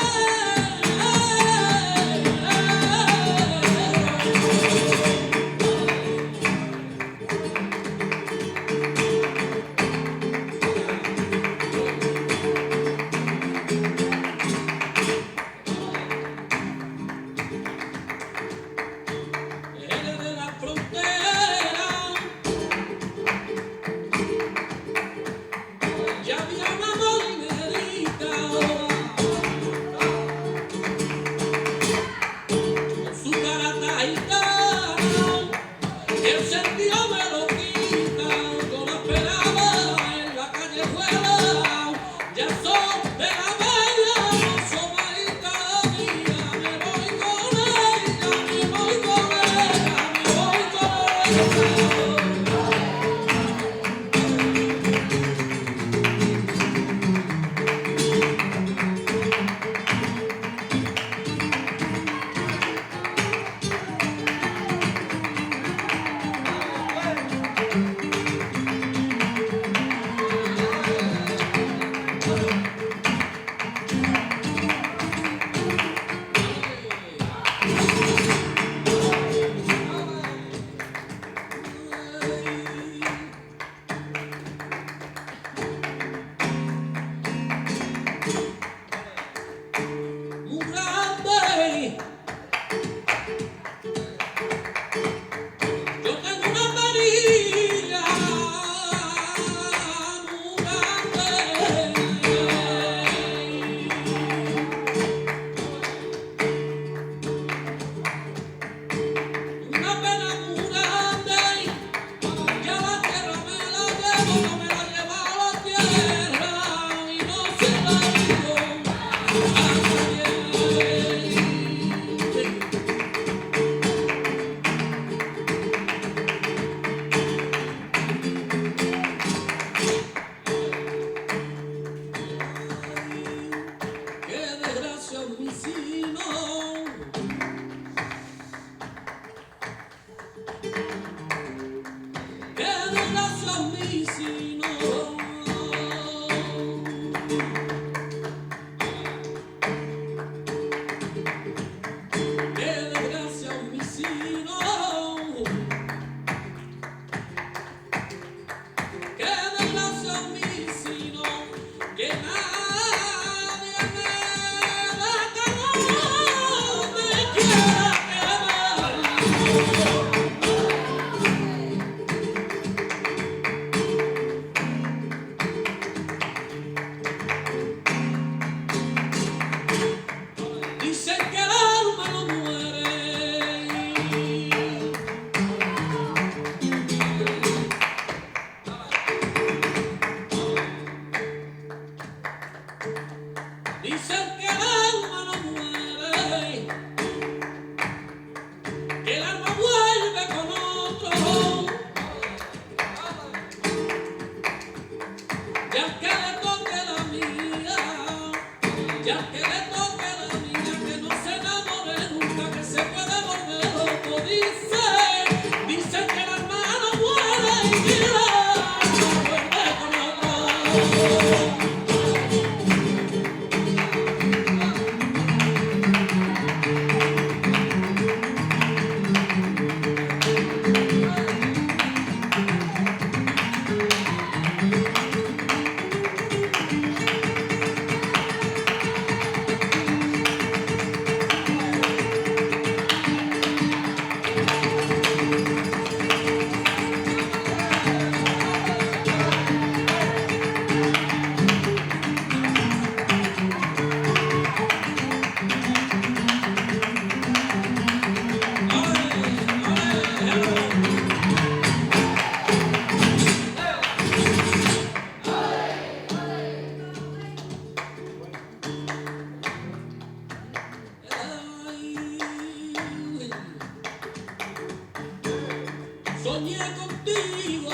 soñé contigo.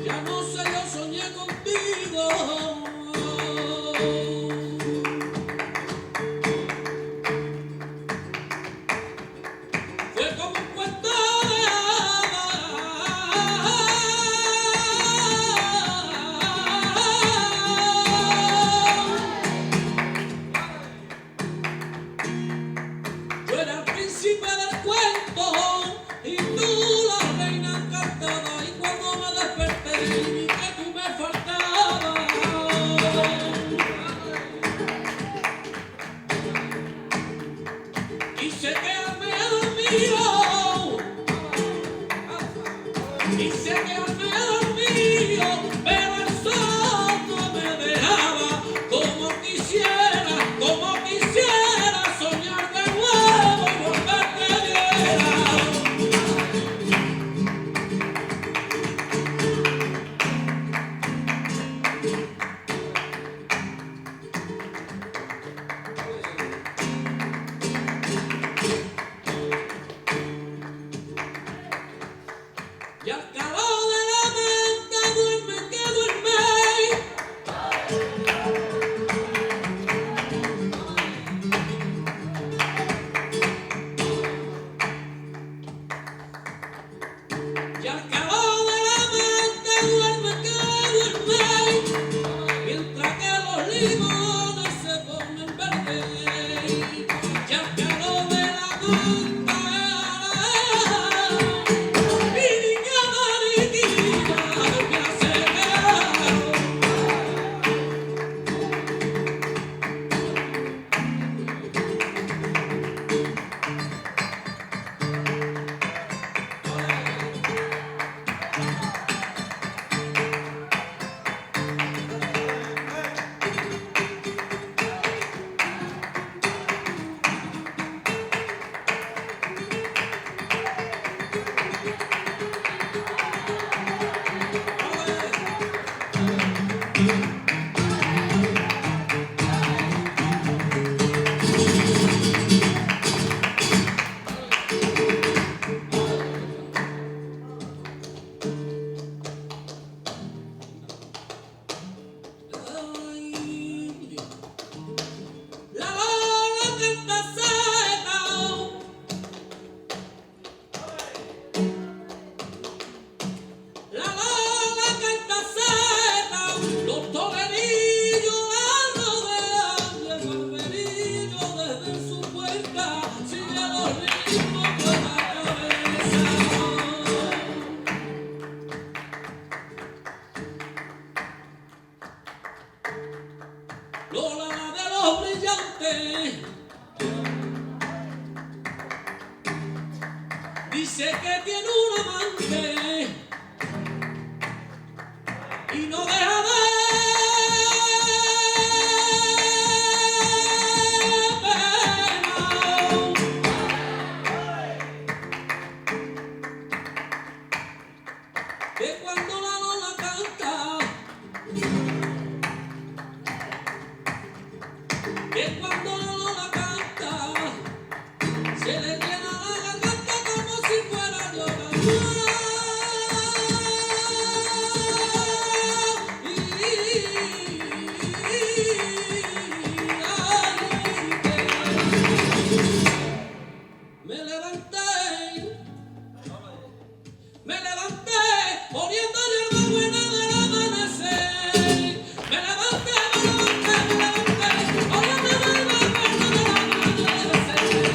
Ya no sé, yo soñé contigo. Fue como un cuento de hadas. Yo era el príncipe del cuento y tú la reina encantada, y cuando me desperté vi que tú me faltabas. Quise quedarme dormido, quise quedarme dormido, pero el sol no me dejaba. Como quisiera soñar de nuevo y volverte a ver. Y al calor de la mente duerme que duerme. Y al calor de la mente duerme que duerme. Mientras que los limones se ponen verdes. Y al calor de la mente, mi niña mariquita me hace quedar. La lola canta seca, la lola canta seca, los torerillos la rodean y el barberillo desde su puerta sigue los ritmos con la cabeza. Lola la de los brillantes dice que tiene un amante y no deja de pena. Que cuando la Lola canta, que cuando la Lola canta, se le llena la garganta como si fuera a llorar. Me levanté poniendo hierba buena del amanecer. Me levanté poniendo hierba buena del amanecer.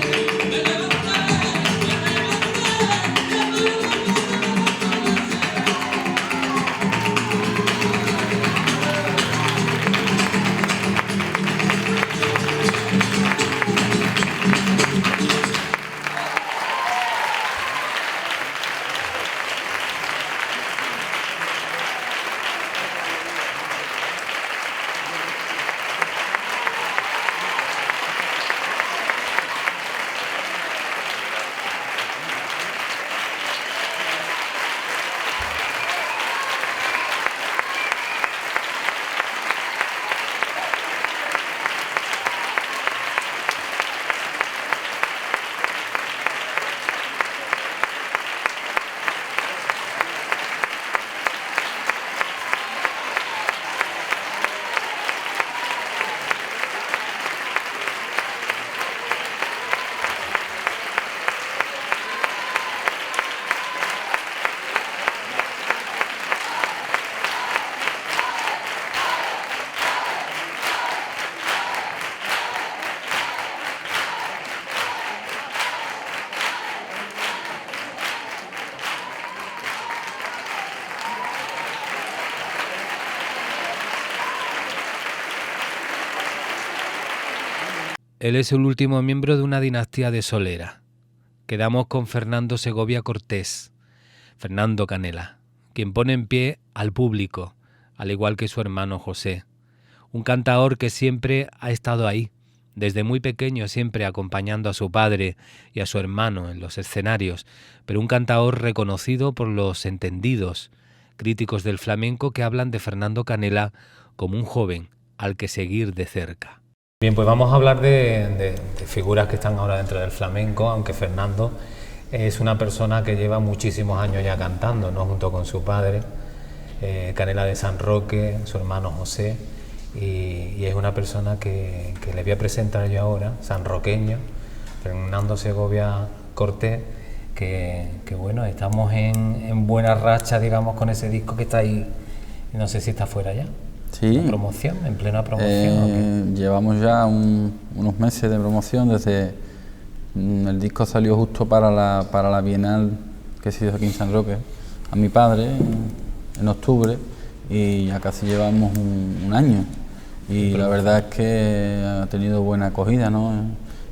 Me levanté. Él es el último miembro de una dinastía de Solera. Quedamos con Fernando Segovia Cortés, Fernando Canela, quien pone en pie al público, al igual que su hermano José. Un cantaor que siempre ha estado ahí, desde muy pequeño siempre acompañando a su padre y a su hermano en los escenarios, pero un cantaor reconocido por los entendidos, críticos del flamenco que hablan de Fernando Canela como un joven al que seguir de cerca. Bien, pues vamos a hablar de figuras que están ahora dentro del flamenco, aunque Fernando es una persona que lleva muchísimos años ya cantando, ¿no? Junto con su padre, Canela de San Roque, su hermano José, y es una persona que le voy a presentar yo ahora, sanroqueño, Fernando Segovia Cortés, que bueno, estamos en buena racha, digamos, con ese disco que está ahí, no sé si está fuera ya. Sí. ¿En promoción? ¿En plena promoción? Llevamos ya unos meses de promoción desde... el disco salió justo para la Bienal que se hizo aquí en San Roque, a mi padre, en octubre, y ya casi llevamos un año. Y la verdad es que ha tenido buena acogida, ¿no?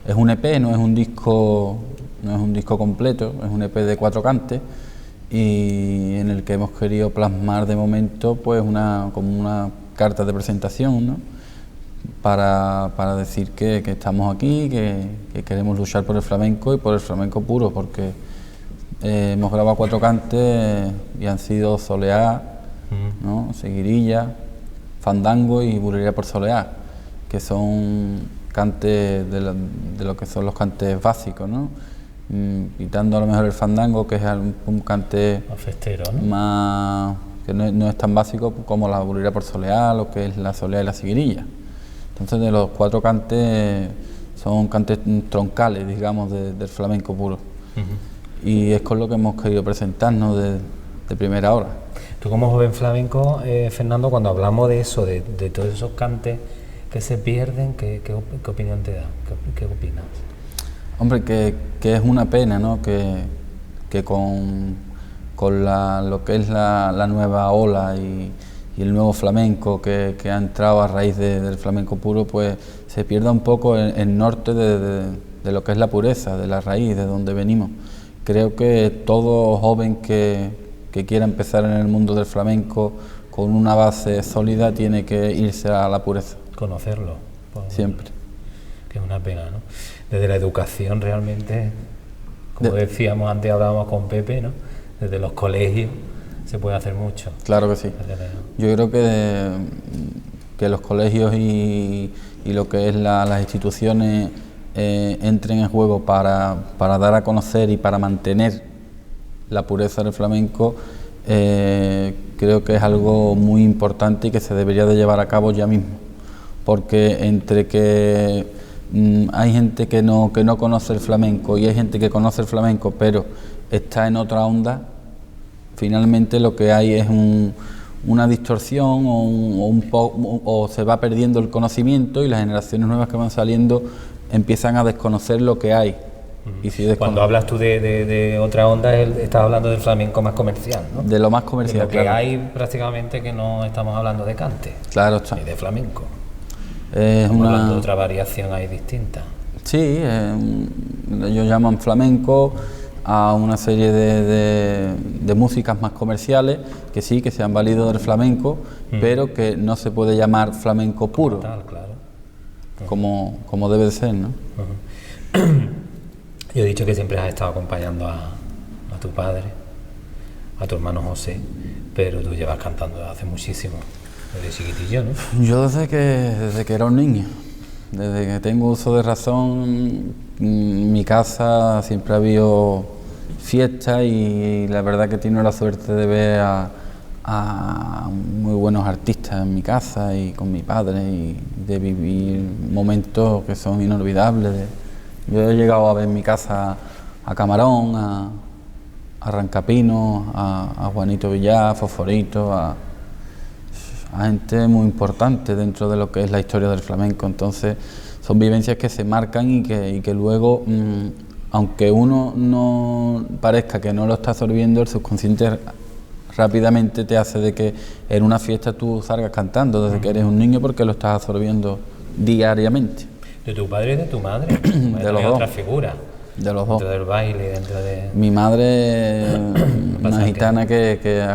Es un EP, no es un disco completo, es un EP de 4 cantes, y en el que hemos querido plasmar de momento pues como una carta de presentación, ¿no? Para decir que estamos aquí, que queremos luchar por el flamenco y por el flamenco puro, porque hemos grabado 4 cantes y han sido Soleá, ¿no? Seguirilla, Fandango y Bulería por Soleá, que son cantes de lo que son los cantes básicos, ¿no? Quitando a lo mejor el Fandango, que es un cante más festero, ¿no? Más, que no es tan básico como la Bulería por Soleá, lo que es la Soleá y la Seguirilla. Entonces, de los 4 cantes son cantes troncales, digamos, del flamenco puro. Y es con lo que hemos querido presentarnos de primera hora. Tú como joven flamenco, Fernando, cuando hablamos de eso, de todos esos cantes que se pierden, ¿qué opinión te da? ¿Qué opinas? Hombre, que es una pena, ¿no? Que con lo que es la nueva ola y el nuevo flamenco que ha entrado a raíz del flamenco puro, pues se pierda un poco el norte de lo que es la pureza, de la raíz, de donde venimos. Creo que todo joven que quiera empezar en el mundo del flamenco con una base sólida tiene que irse a la pureza. Conocerlo. Siempre. Que es una pena, ¿no? Desde la educación realmente, como decíamos antes, hablábamos con Pepe, ¿no? Desde los colegios se puede hacer mucho. Claro que sí. Yo creo que los colegios y lo que es las instituciones entren en juego para dar a conocer y para mantener la pureza del flamenco, creo que es algo muy importante y que se debería de llevar a cabo ya mismo, porque entre que hay gente que no conoce el flamenco y hay gente que conoce el flamenco pero está en otra onda, finalmente lo que hay es una distorsión o se va perdiendo el conocimiento y las generaciones nuevas que van saliendo empiezan a desconocer lo que hay. Y si cuando hablas tú de otra onda, estás hablando del flamenco más comercial, ¿no? De lo más comercial, de lo que hay prácticamente, que no estamos hablando de cante, claro está, ni de flamenco. Estamos hablando de otra variación ahí distinta. Sí, ellos llaman flamenco a una serie de músicas más comerciales que sí, que se han valido del flamenco, pero que no se puede llamar flamenco puro, tal, claro. Como debe de ser, ¿no? Yo he dicho que siempre has estado acompañando a tu padre, a tu hermano José, pero tú llevas cantando hace muchísimo, desde chiquitillo, ¿no? Yo desde que era un niño, desde que tengo uso de razón, en mi casa siempre ha habido fiestas y la verdad que he tenido la suerte de ver a muy buenos artistas en mi casa y con mi padre y de vivir momentos que son inolvidables. Yo he llegado a ver en mi casa a Camarón, a Rancapino, a Juanito Villar, a Fosforito, a gente muy importante dentro de lo que es la historia del flamenco. Entonces son vivencias que se marcan y que luego, aunque uno no parezca que no lo está absorbiendo, el subconsciente rápidamente te hace de que en una fiesta tú salgas cantando desde que eres un niño, porque lo estás absorbiendo diariamente. ¿De tu padre y de tu madre? De los dos. Otra figura. De los dos. Dentro del baile, dentro de... Mi madre, una gitana que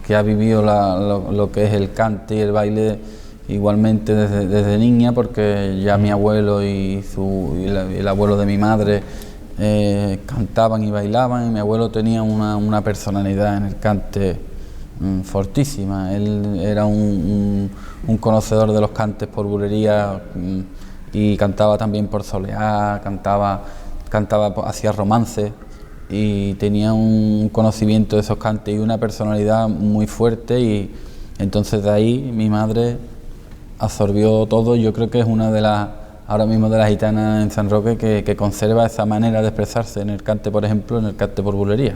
ha vivido lo que es el cante y el baile igualmente desde niña, porque ya mi abuelo y el abuelo de mi madre cantaban y bailaban, y mi abuelo tenía una personalidad en el cante fortísima. Él era un conocedor de los cantes por bulería, y cantaba también por soleá, cantaba, hacía romances, y tenía un conocimiento de esos cantes y una personalidad muy fuerte, y entonces de ahí mi madre absorbió todo. Yo creo que es una de las, ahora mismo, de las gitanas en San Roque que conserva esa manera de expresarse en el cante, por ejemplo, en el cante por bulería,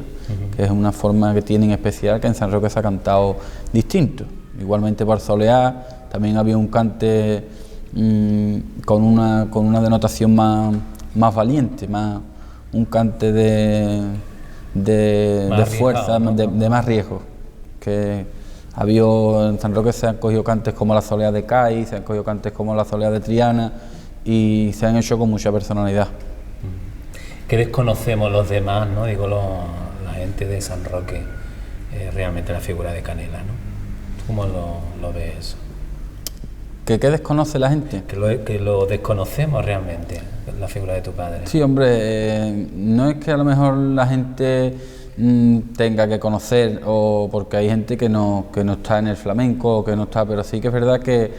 que es una forma que tienen especial, que en San Roque se ha cantado distinto. Igualmente por soleá también había un cante con una denotación más valiente, un cante de fuerza, ¿no? de más riesgo. Que en San Roque se han cogido cantes como la soleá de Cádiz, se han cogido cantes como la soleá de Triana, y se han hecho con mucha personalidad. ¿Qué desconocemos los demás, no? Digo, la gente de San Roque, realmente la figura de Canela, ¿no? ¿Cómo lo ves eso? ¿Qué desconoce la gente? Que lo desconocemos realmente, la figura de tu padre. Sí, hombre, no es que a lo mejor la gente tenga que conocer, o porque hay gente que no está en el flamenco, o que no está, pero sí que es verdad que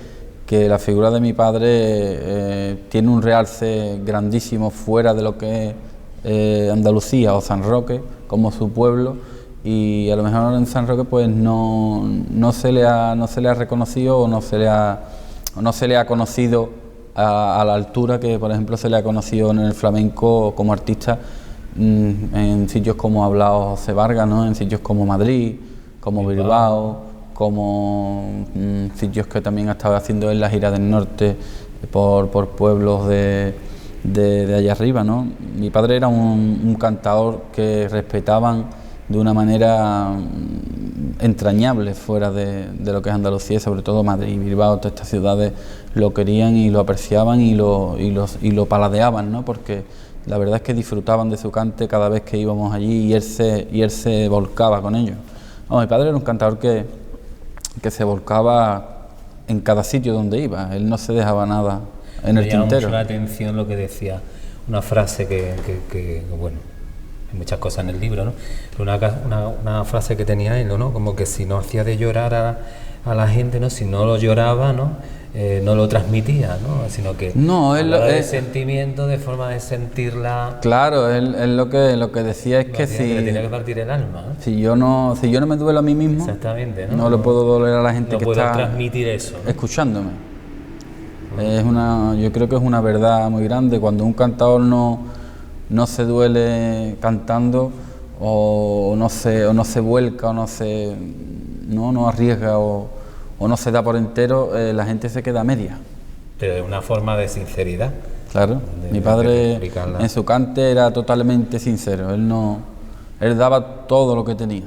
la figura de mi padre tiene un realce grandísimo fuera de lo que es Andalucía o San Roque, como su pueblo, y a lo mejor en San Roque pues no se le ha reconocido, o no se le ha conocido a la altura que, por ejemplo, se le ha conocido en el flamenco como artista en sitios como ha hablado José Vargas, ¿no? En sitios como Madrid, como Bilbao, como sitios que también ha estado haciendo en la gira del norte por pueblos de allá arriba, ¿no? Mi padre era un cantador que respetaban de una manera entrañable fuera de lo que es Andalucía, sobre todo Madrid y Bilbao. Todas estas ciudades lo querían y lo apreciaban y lo paladeaban, ¿no? Porque la verdad es que disfrutaban de su cante cada vez que íbamos allí, y él se volcaba con ellos. Mi padre era un cantador que se volcaba en cada sitio donde iba. Él no se dejaba nada en el tintero. Me llama mucho la atención lo que decía, una frase que bueno, hay muchas cosas en el libro, ¿no? Una frase que tenía él, ¿no? Como que si no hacía de llorar a la gente, ¿no? Si no lo lloraba, ¿no? No lo transmitía, ¿no? Sino que hablaba de sentimiento, de forma de sentirla. Claro, él lo que decía es que si... le tenía que partir el alma, ¿no? Si yo no me duelo a mí mismo, exactamente, ¿no? No le puedo doler a la gente que está transmitir eso, ¿no? Escuchándome. Yo creo que es una verdad muy grande. Cuando un cantador no se duele cantando, o no se vuelca, o no arriesga, o no se da por entero, la gente se queda a media. Pero de una forma de sinceridad. Claro, mi padre en su cante era totalmente sincero. Él daba todo lo que tenía.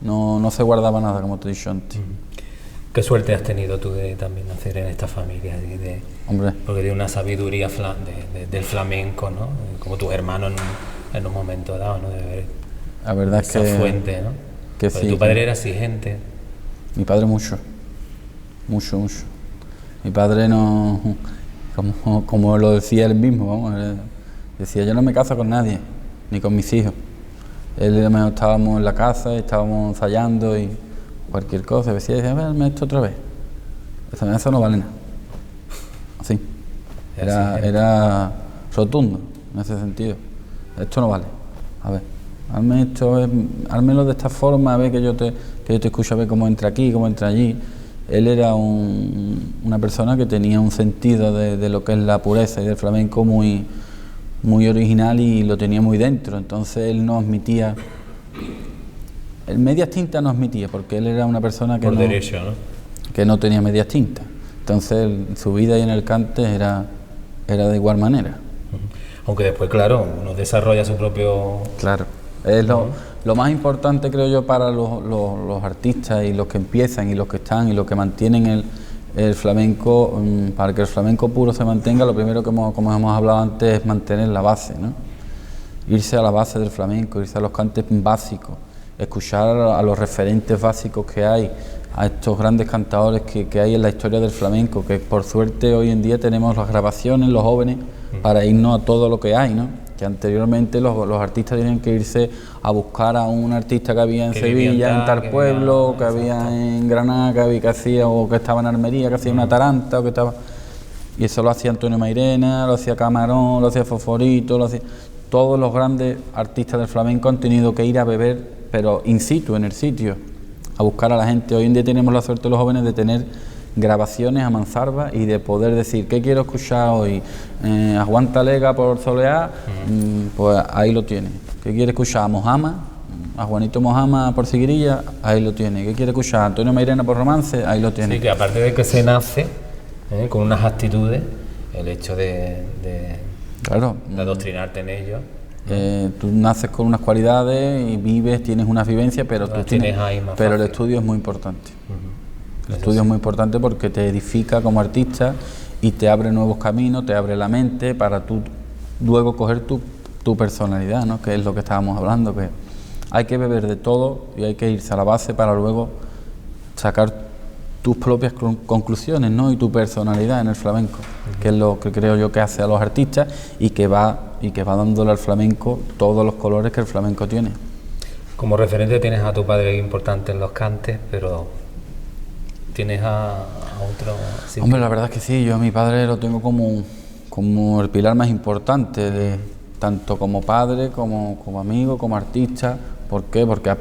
No se guardaba nada, como te he dicho antes. ¿Qué suerte has tenido tú de también nacer en esta familia? Hombre. Porque de una sabiduría del flamenco, ¿no? Como tus hermanos en un momento dado, ¿no? De ver la verdad esa es que fuente, ¿no? Que sí, tu padre era exigente. Mi padre mucho. Mi padre no, como lo decía él mismo, vamos, decía: yo no me caso con nadie, ni con mis hijos. Él y yo estábamos en la casa, estábamos ensayando y cualquier cosa, decía: verme esto otra vez. Eso no vale nada. Así. Era rotundo en ese sentido. Esto no vale. A ver, házmelo de esta forma, a ver que yo te escucho, a ver cómo entra aquí, cómo entra allí. Él era una persona que tenía un sentido de lo que es la pureza y del flamenco muy, muy original, y lo tenía muy dentro. Entonces él no admitía, el medias tintas no admitía, porque él era una persona que que no tenía medias tintas. Entonces su vida y en el cante era de igual manera. Aunque después, claro, uno desarrolla su propio... Claro, es lo más importante, creo yo, para los artistas, y los que empiezan y los que están y los que mantienen el flamenco, para que el flamenco puro se mantenga, lo primero que como hemos hablado antes es mantener la base, ¿no? Irse a la base del flamenco, irse a los cantes básicos, escuchar a los referentes básicos que hay, a estos grandes cantadores que hay en la historia del flamenco, que por suerte hoy en día tenemos las grabaciones, los jóvenes, para irnos a todo lo que hay, ¿no? Que anteriormente los artistas tenían que irse a buscar a un artista que había en Sevilla, en tal pueblo, que había en Granada, que hacía, o que estaba en Almería, que hacía una taranta, o que estaba... Y eso lo hacía Antonio Mairena, lo hacía Camarón, lo hacía Fosforito, lo hacía... Todos los grandes artistas del flamenco han tenido que ir a beber, pero in situ, en el sitio, a buscar a la gente. Hoy en día tenemos la suerte los jóvenes de tener grabaciones a mansalva y de poder decir ¿qué quiero escuchar hoy? Aguanta Lega por Soleá, pues ahí lo tiene. ¿Qué quiere escuchar? A Mojama, a Juanito Mojama por Siguirilla, ahí lo tiene. ¿Qué quiere escuchar? A Antonio Mairena por Romance, ahí lo tiene. Sí, que aparte de que se nace con unas actitudes, el hecho de adoctrinarte en ello. Tú naces con unas cualidades y vives, tienes unas vivencias, pero el estudio es muy importante. El estudio es muy importante porque te edifica como artista y te abre nuevos caminos, te abre la mente para tú luego coger tu personalidad, ¿no? Que es lo que estábamos hablando, que hay que beber de todo y hay que irse a la base para luego sacar tus propias conclusiones, ¿no? Y tu personalidad en el flamenco, que es lo que creo yo que hace a los artistas y que va dándole al flamenco todos los colores que el flamenco tiene. Como referente tienes a tu padre importante en los cantes, pero ¿tienes a otro? ¿Sí? Hombre, la verdad es que sí, yo a mi padre lo tengo como el pilar más importante, tanto como padre, como amigo, como artista. ¿Por qué? Porque a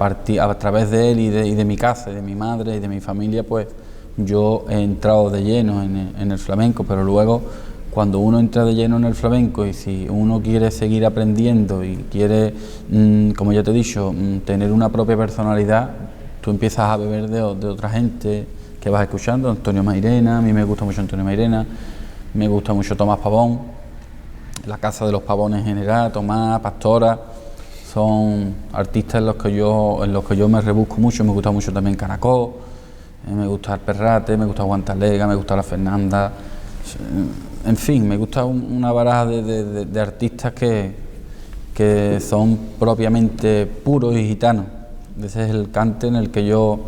través de él y de mi casa, y de mi madre y de mi familia, pues yo he entrado de lleno en el flamenco, pero luego cuando uno entra de lleno en el flamenco y si uno quiere seguir aprendiendo y quiere, como ya te he dicho, tener una propia personalidad, tú empiezas a beber de otra gente que vas escuchando. Antonio Mairena, a mí me gusta mucho Antonio Mairena, me gusta mucho Tomás Pavón, la Casa de los Pavones en general, Tomás, Pastora, son artistas en los que yo me rebusco mucho. Me gusta mucho también Caracol, me gusta el Perrate, me gusta Guantalega, me gusta la Fernanda, en fin, me gusta una baraja de artistas que son propiamente puros y gitanos. Ese es el cante en el que yo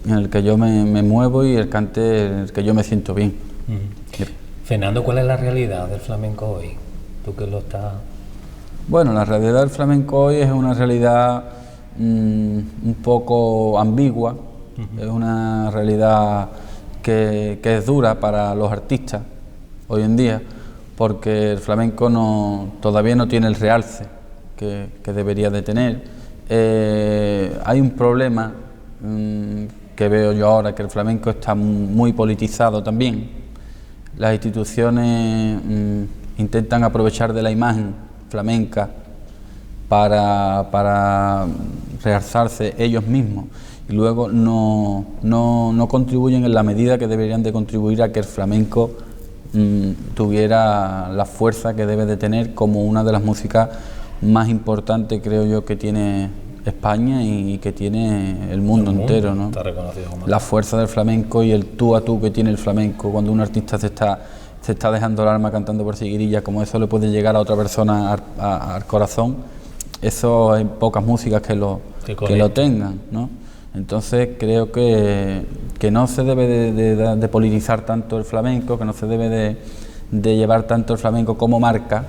me muevo y el cante en el que yo me siento bien. Fernando, ¿cuál es la realidad del flamenco hoy? Tú que lo estás... Bueno, la realidad del flamenco hoy es una realidad un poco ambigua, es una realidad que es dura para los artistas hoy en día, porque el flamenco todavía no tiene el realce que debería de tener. Hay un problema que veo yo ahora, que el flamenco está muy politizado también. Las instituciones intentan aprovechar de la imagen flamenca para realzarse ellos mismos y luego no contribuyen en la medida que deberían de contribuir a que el flamenco tuviera la fuerza que debe de tener como una de las músicas más importantes, creo yo, que tiene España y que tiene el mundo entero, ¿no? Está reconocido como la fuerza del flamenco y el tú a tú que tiene el flamenco cuando un artista se está dejando el alma cantando por Siguirilla, como eso le puede llegar a otra persona al corazón. Eso hay pocas músicas que lo tengan, ¿no? Entonces creo que no se debe de politizar tanto el flamenco, que no se debe de llevar tanto el flamenco como marca,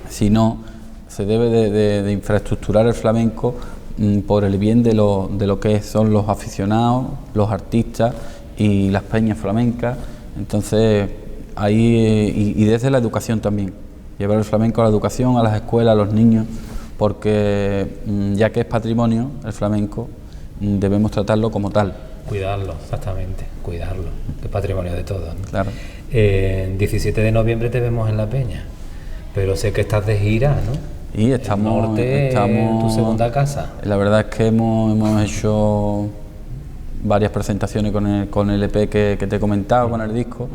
sino se debe de infraestructurar el flamenco por el bien de lo que son los aficionados, los artistas y las peñas flamencas. Entonces ahí y desde la educación también, llevar el flamenco a la educación, a las escuelas, a los niños, porque ya que es patrimonio el flamenco, debemos tratarlo como tal. Cuidarlo, exactamente, cuidarlo, que es patrimonio de todos, ¿no? Claro. 17 de noviembre te vemos en La Peña, pero sé que estás de gira, ¿no? Y estamos tu segunda casa. La verdad es que hemos hecho varias presentaciones con el EP que te he comentado, con el disco,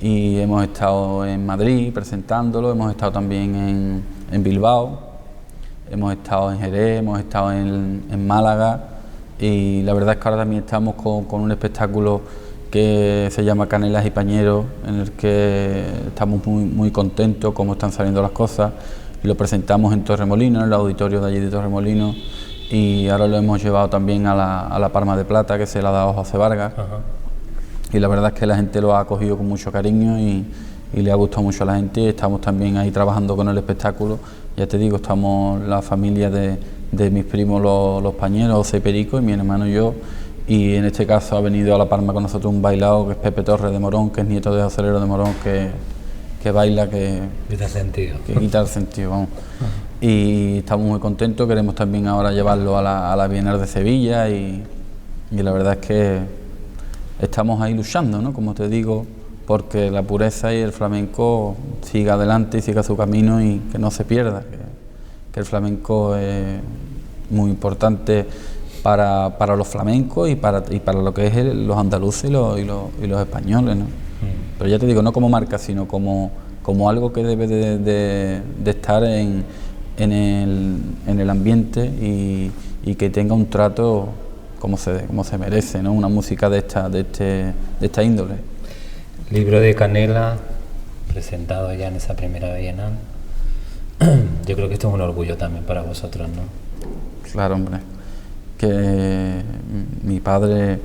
y hemos estado en Madrid presentándolo, hemos estado también en Bilbao, hemos estado en Jerez, hemos estado en Málaga, y la verdad es que ahora también estamos con un espectáculo que se llama Canelas y Pañeros, en el que estamos muy contentos cómo están saliendo las cosas. Lo presentamos en Torremolinos, en el auditorio de allí de Torremolinos, y ahora lo hemos llevado también a la Palma de Plata, que se la ha dado a José Vargas. Ajá. Y la verdad es que la gente lo ha acogido con mucho cariño y le ha gustado mucho a la gente. Estamos también ahí trabajando con el espectáculo. Ya te digo, estamos la familia de mis primos los Pañeros, José Perico, y mi hermano y yo. Y en este caso ha venido a La Palma con nosotros un bailao que es Pepe Torres de Morón, que es nieto de José Lero de Morón, que baila, que quita el sentido, vamos. Y estamos muy contentos. Queremos también ahora llevarlo a la Bienal de Sevilla y la verdad es que estamos ahí luchando, ¿no? Como te digo, porque la pureza y el flamenco siga adelante y siga su camino y que no se pierda, que el flamenco es muy importante para los flamencos y para lo que es los andaluces y los españoles, ¿no? Pero ya te digo, no como marca, sino como algo que debe de estar en el ambiente y que tenga un trato como se merece, ¿no? Una música de esta índole. Libro de Canela, presentado ya en esa primera bienal. Yo creo que esto es un orgullo también para vosotros, ¿no? Claro, hombre. Que mi padre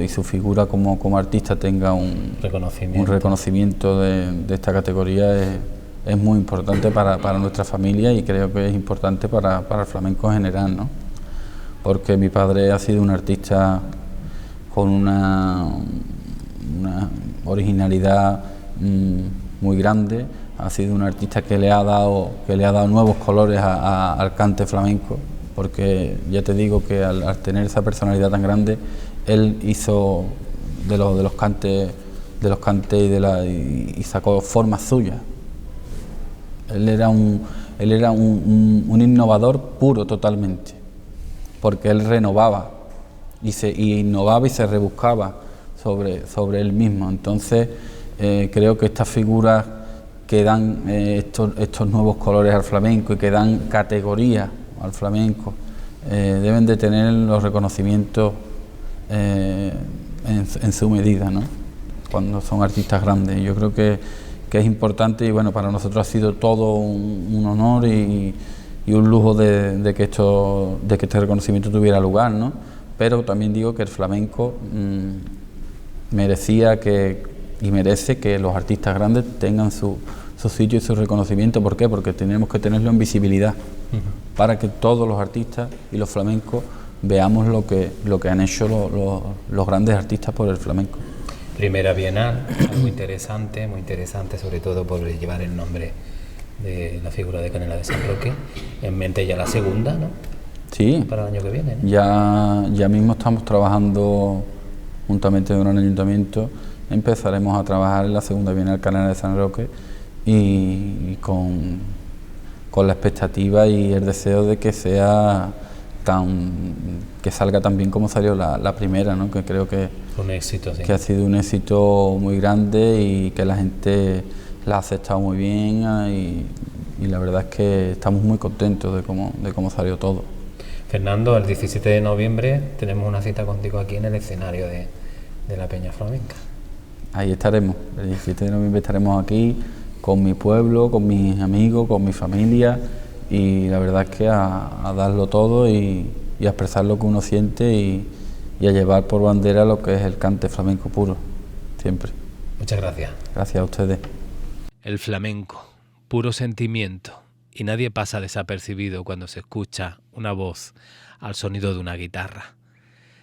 y su figura como artista tenga un reconocimiento de esta categoría es muy importante para nuestra familia, y creo que es importante para el flamenco en general, ¿no? Porque mi padre ha sido un artista con una originalidad muy grande, ha sido un artista que le ha dado nuevos colores al cante flamenco, porque ya te digo que al tener esa personalidad tan grande, él hizo de los cantes y sacó formas suyas. Él era un innovador puro totalmente, porque él renovaba y innovaba y se rebuscaba sobre él mismo. Entonces creo que estas figuras que dan estos nuevos colores al flamenco y que dan categoría al flamenco deben de tener los reconocimientos en su medida, ¿no? Cuando son artistas grandes. Yo creo que es importante, y bueno, para nosotros ha sido todo un honor y un lujo de que este reconocimiento tuviera lugar, ¿no? Pero también digo que el flamenco merecía y merece que los artistas grandes tengan su sitio y su reconocimiento. ¿Por qué? Porque tenemos que tenerlo en visibilidad, para que todos los artistas y los flamencos veamos lo que han hecho los grandes artistas por el flamenco. Primera bienal, muy interesante sobre todo por llevar el nombre de la figura de Canela de San Roque. En mente ya la segunda, ¿no? Sí. Para el año que viene, ¿no? Ya mismo estamos trabajando juntamente con el ayuntamiento. Empezaremos a trabajar en la segunda bienal Canela de San Roque y con la expectativa y el deseo de que sea que salga tan bien como salió la primera, ¿no? Que creo que un éxito, sí. Que ha sido un éxito muy grande y que la gente la ha aceptado muy bien, y la verdad es que estamos muy contentos de cómo salió todo. Fernando, el 17 de noviembre tenemos una cita contigo aquí en el escenario de la Peña Flamenca. Ahí estaremos, el 17 de noviembre estaremos aquí con mi pueblo, con mis amigos, con mi familia, y la verdad es que a darlo todo y a expresar lo que uno siente y a llevar por bandera lo que es el cante flamenco puro, siempre. Muchas gracias. Gracias a ustedes. El flamenco, puro sentimiento, y nadie pasa desapercibido cuando se escucha una voz al sonido de una guitarra,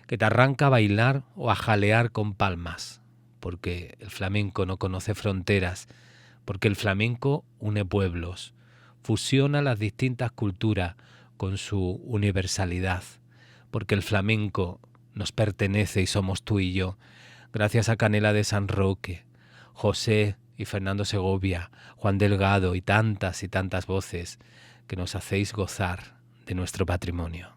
que te arranca a bailar o a jalear con palmas, porque el flamenco no conoce fronteras, porque el flamenco une pueblos, fusiona las distintas culturas con su universalidad, porque el flamenco nos pertenece y somos tú y yo, gracias a Canela de San Roque, José y Fernando Segovia, Juan Delgado y tantas voces que nos hacéis gozar de nuestro patrimonio.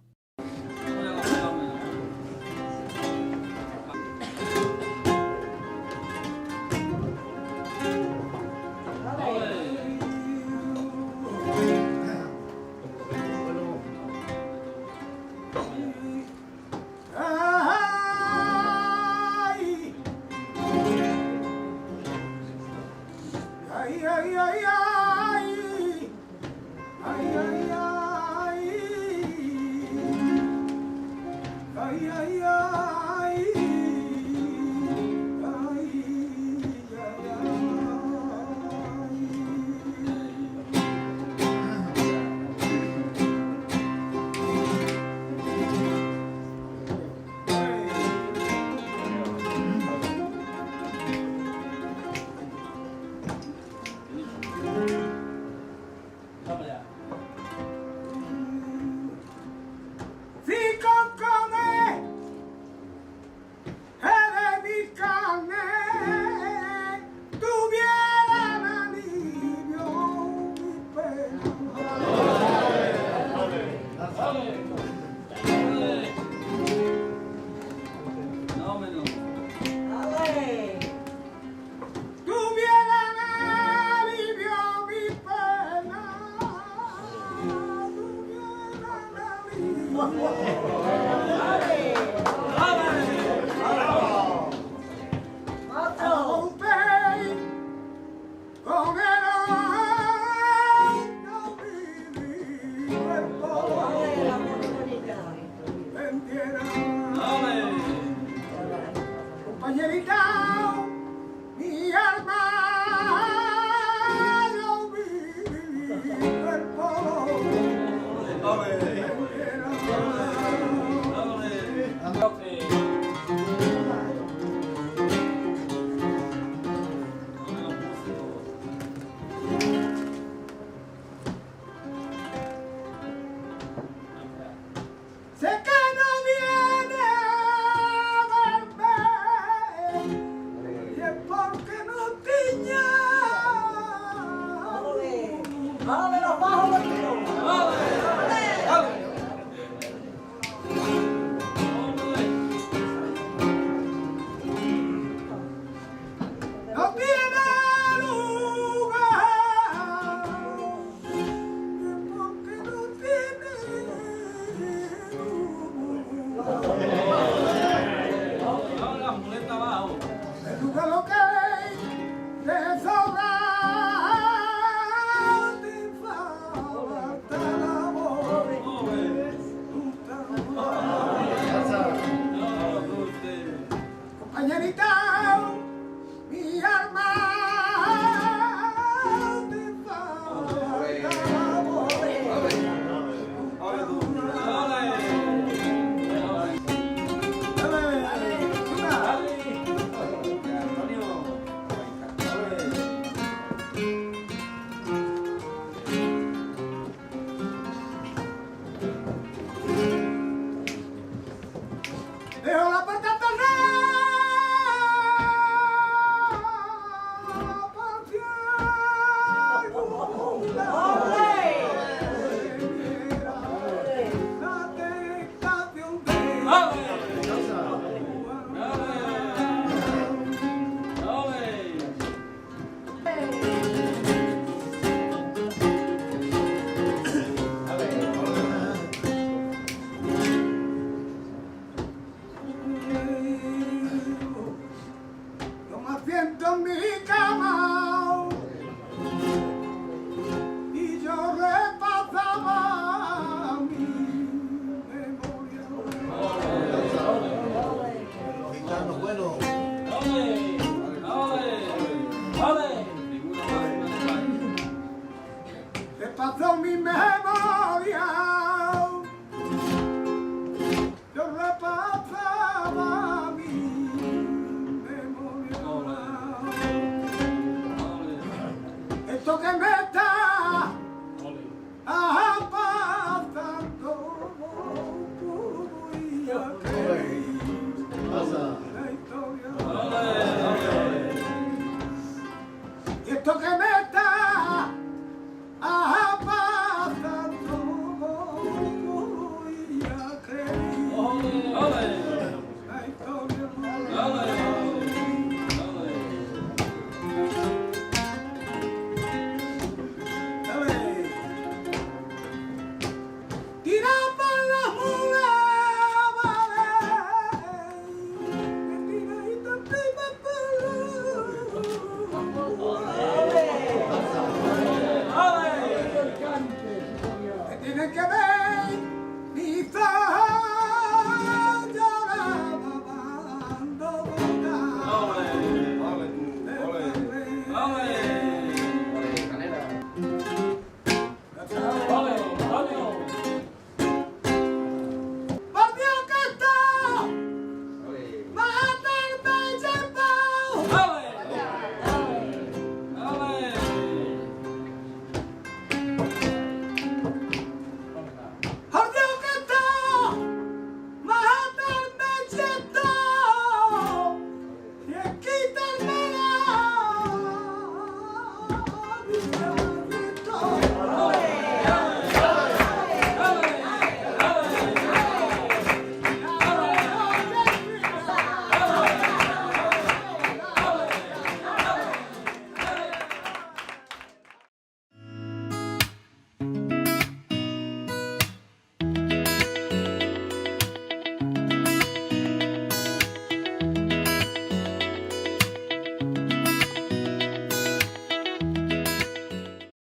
que ver.